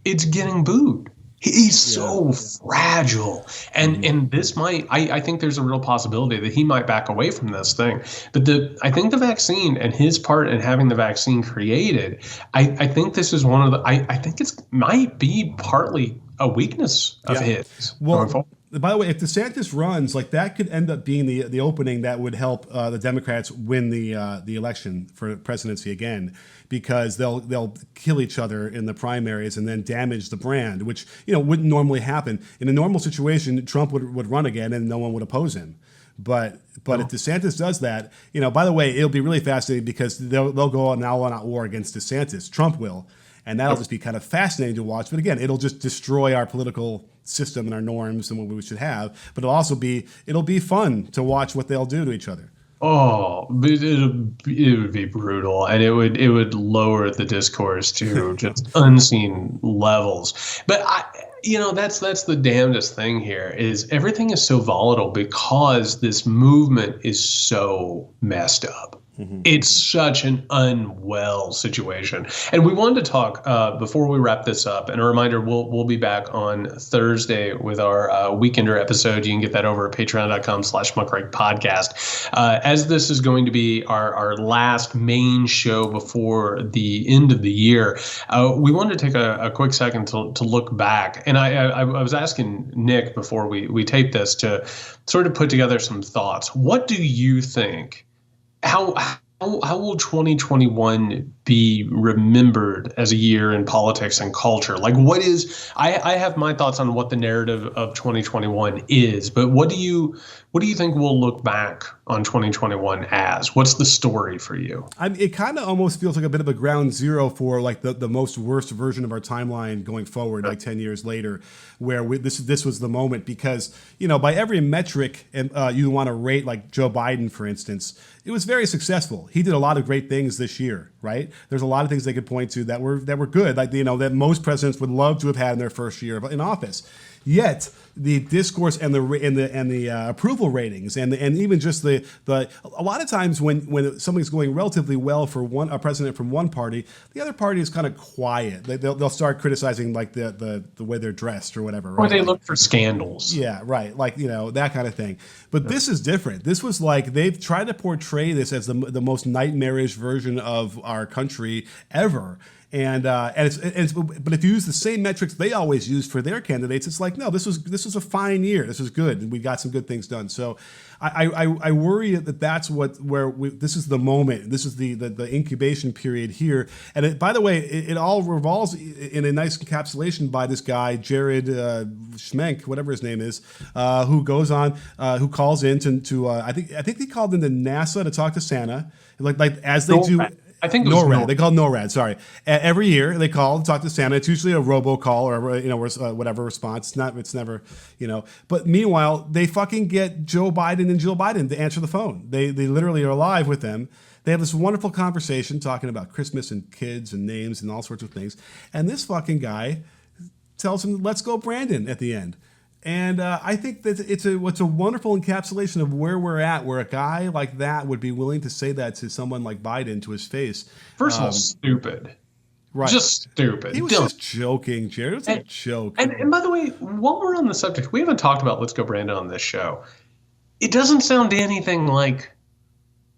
it's getting booed. He's so fragile. And this might, I think there's a real possibility that he might back away from this thing. But I think the vaccine and his part in having the vaccine created, I think this is one of the, I think it might be partly a weakness of his. Well, by the way, if DeSantis runs, like that could end up being the opening that would help the Democrats win the election for presidency again, because they'll kill each other in the primaries and then damage the brand, which wouldn't normally happen. In a normal situation, Trump would run again and no one would oppose him. But if DeSantis does that, by the way, it'll be really fascinating because they'll go on an all-out war against DeSantis. Trump will. And that'll just be kind of fascinating to watch. But again, it'll just destroy our political system and our norms and what we should have. But it'll be fun to watch what they'll do to each other. Oh, it would be brutal, and it would lower the discourse to just unseen levels. But that's the damnedest thing here is everything is so volatile because this movement is so messed up. Mm-hmm. It's such an unwell situation. And we wanted to talk before we wrap this up. And a reminder, we'll be back on Thursday with our Weekender episode. You can get that over at patreon.com/Muckrake Podcast. As this is going to be our last main show before the end of the year, we wanted to take a quick second to look back. And I was asking Nick before we taped this to sort of put together some thoughts. What do you think? How will 2021 be remembered as a year in politics and culture? Like, what is? I have my thoughts on what the narrative of 2021 is, but what do you think we'll look back on 2021 as? What's the story for you? It kind of almost feels like a bit of a ground zero for like the most worst version of our timeline going forward, like 10 years later, where this was the moment because by every metric you want to rate, like Joe Biden, for instance, it was very successful. He did a lot of great things this year, right? There's a lot of things they could point to that were good, like that most presidents would love to have had in their first year in office. Yet the discourse and the approval ratings and even just the a lot of times when something's going relatively well for a president from one party, the other party is kind of quiet. They'll start criticizing like the way they're dressed or whatever. Right? Or they look for scandals. Yeah, right. Like that kind of thing. But this is different. This was like they've tried to portray this as the most nightmarish version of our country ever. And it's but if you use the same metrics they always use for their candidates, it's like, no, this was a fine year. This was good, and we got some good things done. So I worry that that's this is the moment. This is the incubation period here. And by the way, it all revolves in a nice encapsulation by this guy Jared Schmenk, whatever his name is, who goes on, who calls in to I think he called into NASA to talk to Santa, like as they do. I think it was NORAD. They call it NORAD. Sorry. Every year they call to talk to Santa. It's usually a robocall or whatever response. It's never. But meanwhile, they fucking get Joe Biden and Jill Biden to answer the phone. They literally are live with them. They have this wonderful conversation talking about Christmas and kids and names and all sorts of things. And this fucking guy tells him, "Let's go, Brandon," at the end. And I think that it's a wonderful encapsulation of where we're at, where a guy like that would be willing to say that to someone like Biden to his face. First of all, stupid. Right. Just stupid. He was just joking, Jared. It was a joke. And by the way, while we're on the subject, we haven't talked about Let's Go Brandon on this show. It doesn't sound anything like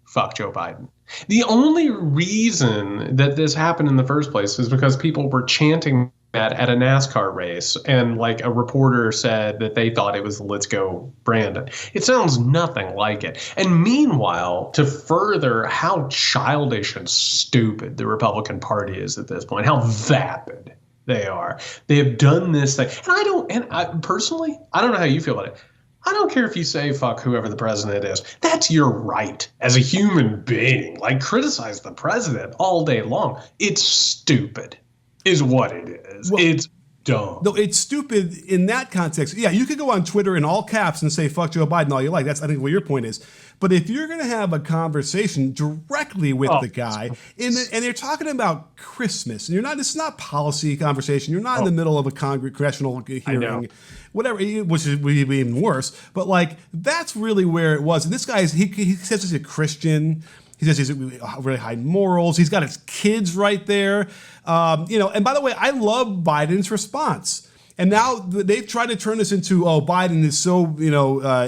fuck Joe Biden. The only reason that this happened in the first place is because people were chanting that at a NASCAR race, and like a reporter said that they thought it was Let's Go Brandon. It sounds nothing like it. And meanwhile, to further how childish and stupid the Republican Party is at this point, how vapid they are. They have done this thing. And I personally, I don't know how you feel about it. I don't care if you say fuck whoever the president is. That's your right as a human being. Like, criticize the president all day long. It's stupid is what it is. Well, it's dumb. No, it's stupid in that context. Yeah, you could go on Twitter in all caps and say fuck Joe Biden all you like. That's, I think, what your point is. But if you're going to have a conversation directly with the guy, and they're talking about Christmas, and you're not, this is not policy conversation. You're not in the middle of a congressional hearing, whatever, which would be even worse. But like, that's really where it was. And this guy he says he's a Christian. He says he's really high morals. He's got his kids right there. And by the way, I love Biden's response. And now they've tried to turn this into, oh, Biden is so,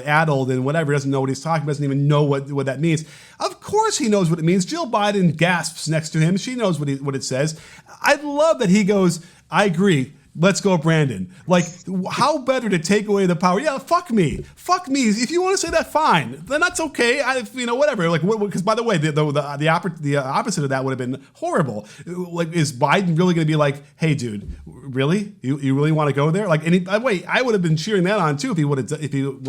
addled and whatever, doesn't know what he's talking about, doesn't even know what that means. Of course he knows what it means. Jill Biden gasps next to him. She knows what it says. I love that he goes, I agree. Let's go, Brandon. Like, how better to take away the power? Yeah, fuck me. Fuck me. If you want to say that, fine. Then that's okay. Whatever. Like, because by the way, the opposite of that would have been horrible. Like, is Biden really going to be like, hey, dude, really? You really want to go there? Like, by the way, I would have been cheering that on too if he would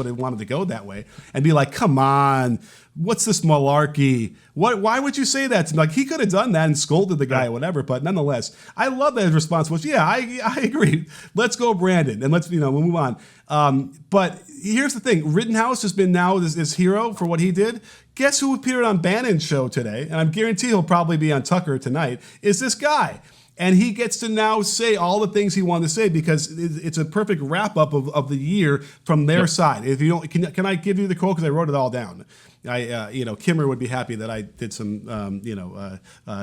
have wanted to go that way and be like, come on. What's this malarkey? Why would you say that to me? Like, he could have done that and scolded the guy or whatever, but nonetheless, I love that his response was, yeah, I agree. Let's go, Brandon, and let's we'll move on. But here's the thing: Rittenhouse has been now this hero for what he did. Guess who appeared on Bannon's show today? And I guarantee he'll probably be on Tucker tonight. Is this guy? And he gets to now say all the things he wanted to say because it's a perfect wrap up of the year from their side. If you don't, can I give you the quote because I wrote it all down? Kimmer would be happy that I did some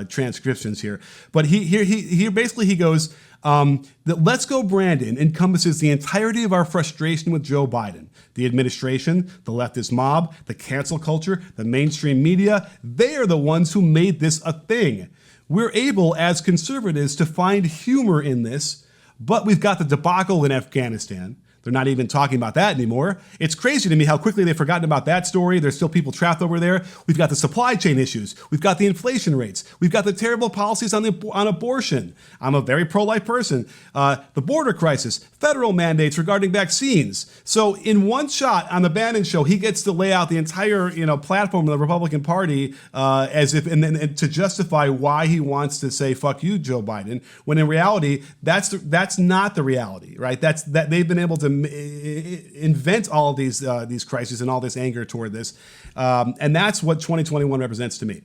transcriptions here. But he basically goes that Let's Go Brandon encompasses the entirety of our frustration with Joe Biden. The administration, the leftist mob, the cancel culture, the mainstream media, they are the ones who made this a thing. We're able, as conservatives, to find humor in this, but we've got the debacle in Afghanistan. They're not even talking about that anymore. It's crazy to me how quickly they've forgotten about that story. There's still people trapped over there. We've got the supply chain issues. We've got the inflation rates. We've got the terrible policies on abortion. I'm a very pro-life person. The border crisis, federal mandates regarding vaccines. So in one shot on the Bannon show, he gets to lay out the entire platform of the Republican Party as if and then to justify why he wants to say fuck you, Joe Biden. When in reality, that's not the reality, right? That they've been able to invent all of these crises and all this anger toward this, and that's what 2021 represents to me.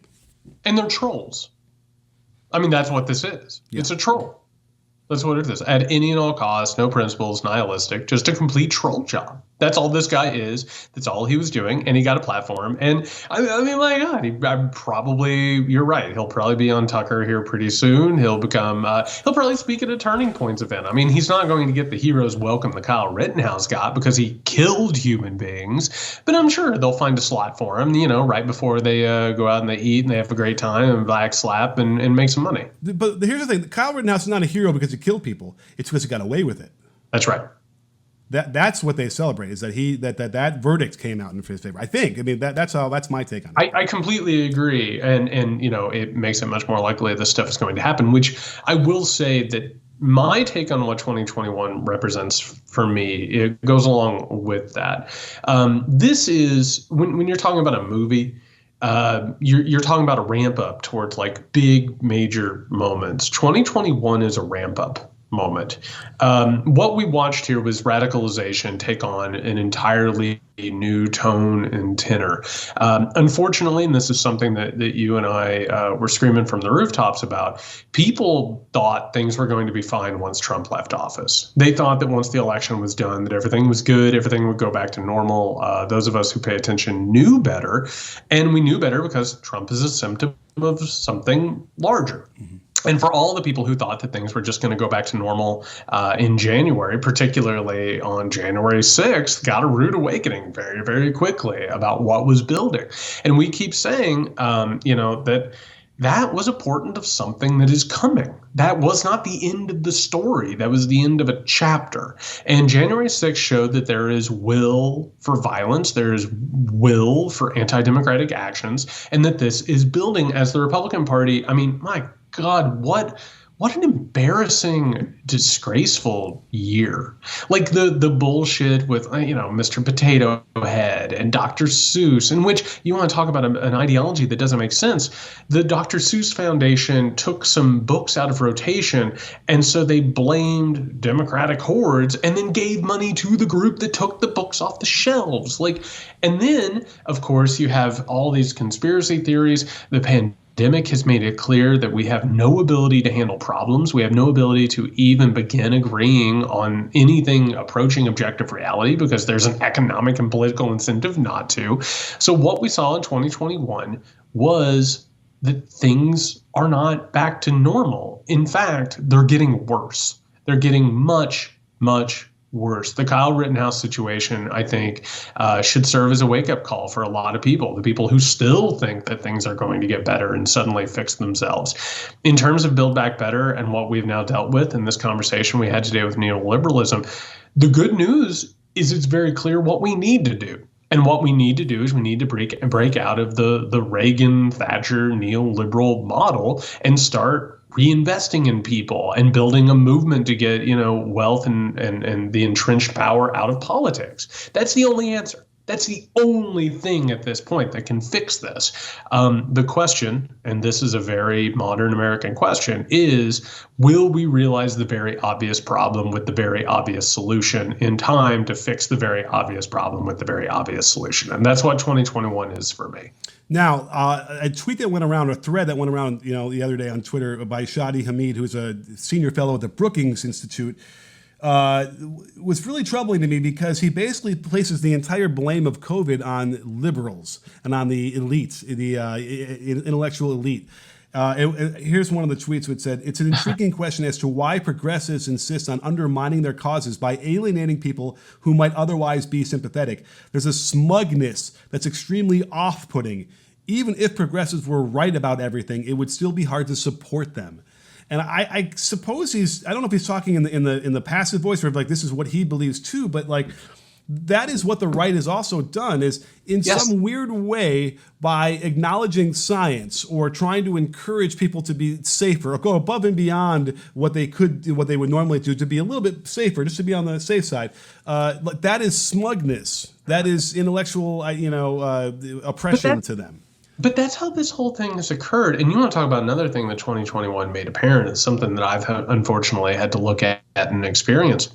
And they're trolls. I mean, that's what this is. Yeah. It's a troll. That's what it is. At any and all costs, no principles, nihilistic, just a complete troll job. That's all this guy is. That's all he was doing, and he got a platform. And I mean, my God, you're right. He'll probably be on Tucker here pretty soon. He'll probably speak at a Turning Points event. I mean, he's not going to get the hero's welcome that Kyle Rittenhouse got because he killed human beings. But I'm sure they'll find a slot for him, right before they go out and they eat and they have a great time and black slap and make some money. But here's the thing: Kyle Rittenhouse is not a hero because he killed people. It's because he got away with it. That's right. That's what they celebrate, is that that verdict came out in his favor. I think. I mean, that's my take on it. I completely agree, and it makes it much more likely this stuff is going to happen. Which I will say that my take on what 2021 represents for me, it goes along with that. This is when you're talking about a movie. You're talking about a ramp up towards like big major moments. 2021 is a ramp up moment. What we watched here was radicalization take on an entirely new tone and tenor. Unfortunately, and this is something that you and I were screaming from the rooftops about, people thought things were going to be fine once Trump left office. They thought that once the election was done, that everything was good, everything would go back to normal. Those of us who pay attention knew better, and we knew better because Trump is a symptom of something larger. Mm-hmm. And for all the people who thought that things were just going to go back to normal in January, particularly on January 6th, got a rude awakening very, very quickly about what was building. And we keep saying, that was a portent of something that is coming. That was not the end of the story. That was the end of a chapter. And January 6th showed that there is will for violence, there is will for anti-democratic actions, and that this is building as the Republican Party. I mean, my God, what an embarrassing, disgraceful year. Like the bullshit with, Mr. Potato Head and Dr. Seuss, in which you want to talk about an ideology that doesn't make sense. The Dr. Seuss Foundation took some books out of rotation, and so they blamed Democratic hordes and then gave money to the group that took the books off the shelves. And then, of course, you have all these conspiracy theories. The pandemic has made it clear that we have no ability to handle problems. We have no ability to even begin agreeing on anything approaching objective reality because there's an economic and political incentive not to. So what we saw in 2021 was that things are not back to normal. In fact, they're getting worse. They're getting much, much worse. The Kyle Rittenhouse situation, I think, should serve as a wake-up call for a lot of people, the people who still think that things are going to get better and suddenly fix themselves. In terms of Build Back Better and what we've now dealt with in this conversation we had today with neoliberalism, the good news is it's very clear what we need to do. And what we need to do is we need to break out of the Reagan, Thatcher, neoliberal model and start reinvesting in people and building a movement to get, wealth and the entrenched power out of politics. That's the only answer. That's the only thing at this point that can fix this. The question, and this is a very modern American question, is will we realize the very obvious problem with the very obvious solution in time to fix the very obvious problem with the very obvious solution? And that's what 2021 is for me. Now, a tweet that went around, a thread that went around, the other day on Twitter by Shadi Hamid, who's a senior fellow at the Brookings Institute, was really troubling to me because he basically places the entire blame of COVID on liberals and on the elites, the intellectual elite. Here's one of the tweets which said, "It's an intriguing question as to why progressives insist on undermining their causes by alienating people who might otherwise be sympathetic. There's a smugness that's extremely off-putting. Even if progressives were right about everything, it would still be hard to support them." And I suppose I don't know if he's talking in the passive voice or if this is what he believes too, but that is what the right has also done, is in some weird way, by acknowledging science or trying to encourage people to be safer or go above and beyond what they would normally do to be a little bit safer, just to be on the safe side. That is smugness. That is intellectual, oppression to them. But that's how this whole thing has occurred. And you want to talk about another thing that 2021 made apparent, is something that I've unfortunately had to look at and experience.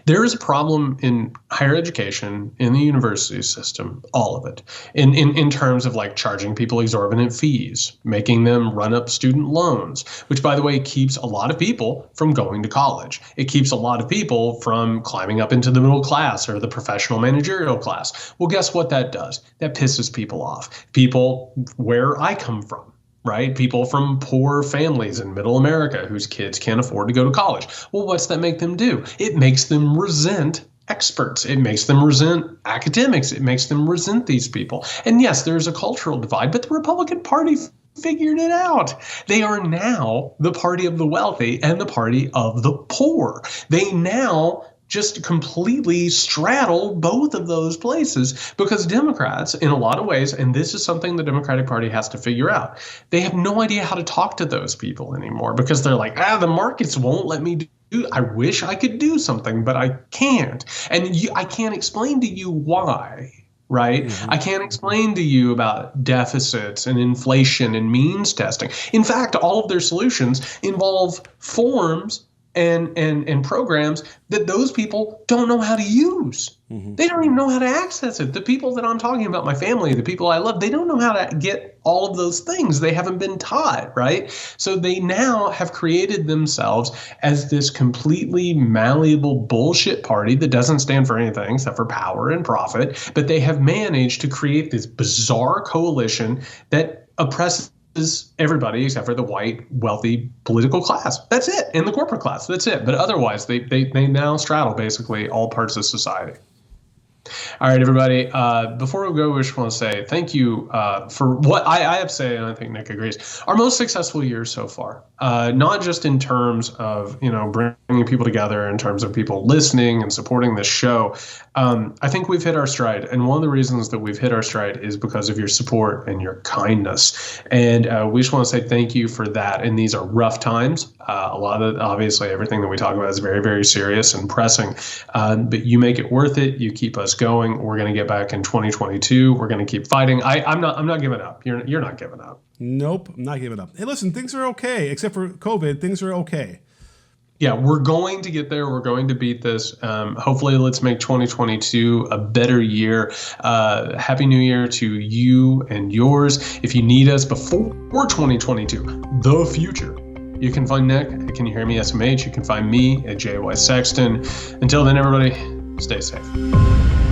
There is a problem in higher education, in the university system, all of it, in terms of charging people exorbitant fees, making them run up student loans, which, by the way, keeps a lot of people from going to college. It keeps a lot of people from climbing up into the middle class or the professional managerial class. Well, guess what that does? That pisses people off. People where I come from. Right? People from poor families in middle America whose kids can't afford to go to college. Well, what's that make them do? It makes them resent experts. It makes them resent academics. It makes them resent these people. And yes, there's a cultural divide, but the Republican Party figured it out. They are now the party of the wealthy and the party of the poor. They now just completely straddle both of those places, because Democrats, in a lot of ways, and this is something the Democratic Party has to figure out, they have no idea how to talk to those people anymore, because they're like, the markets won't let me do. I wish I could do something, but I can't. And I can't explain to you why. Right? Mm-hmm. I can't explain to you about deficits and inflation and means testing. In fact, all of their solutions involve forms and programs that those people don't know how to use. They don't even know how to access it. The people that I'm talking about, my family, the people I love, they don't know how to get all of those things. They haven't been taught, right? So they now have created themselves as this completely malleable bullshit party that doesn't stand for anything except for power and profit. But they have managed to create this bizarre coalition that oppresses everybody except for the white, wealthy political class. That's it. And the corporate class. That's it. But otherwise, they now straddle basically all parts of society. All right, everybody. Before we go, we just want to say thank you for what I have to say, and I think Nick agrees. Our most successful year so far, not just in terms of bringing people together, in terms of people listening and supporting this show. I think we've hit our stride, and one of the reasons that we've hit our stride is because of your support and your kindness. And we just want to say thank you for that. And these are rough times. A lot of obviously everything that we talk about is very, very serious and pressing. But you make it worth it. You keep us going. We're going to get back in 2022. We're going to keep fighting. I'm not giving up. You're not giving up. Nope, I'm not giving up. Hey, listen, things are okay. Except for COVID, things are okay. Yeah, we're going to get there. We're going to beat this. Hopefully, let's make 2022 a better year. Happy New Year to you and yours. If you need us before 2022, the future, you can find Nick at Can You Hear Me SMH. You can find me at JY Sexton. Until then, everybody, stay safe.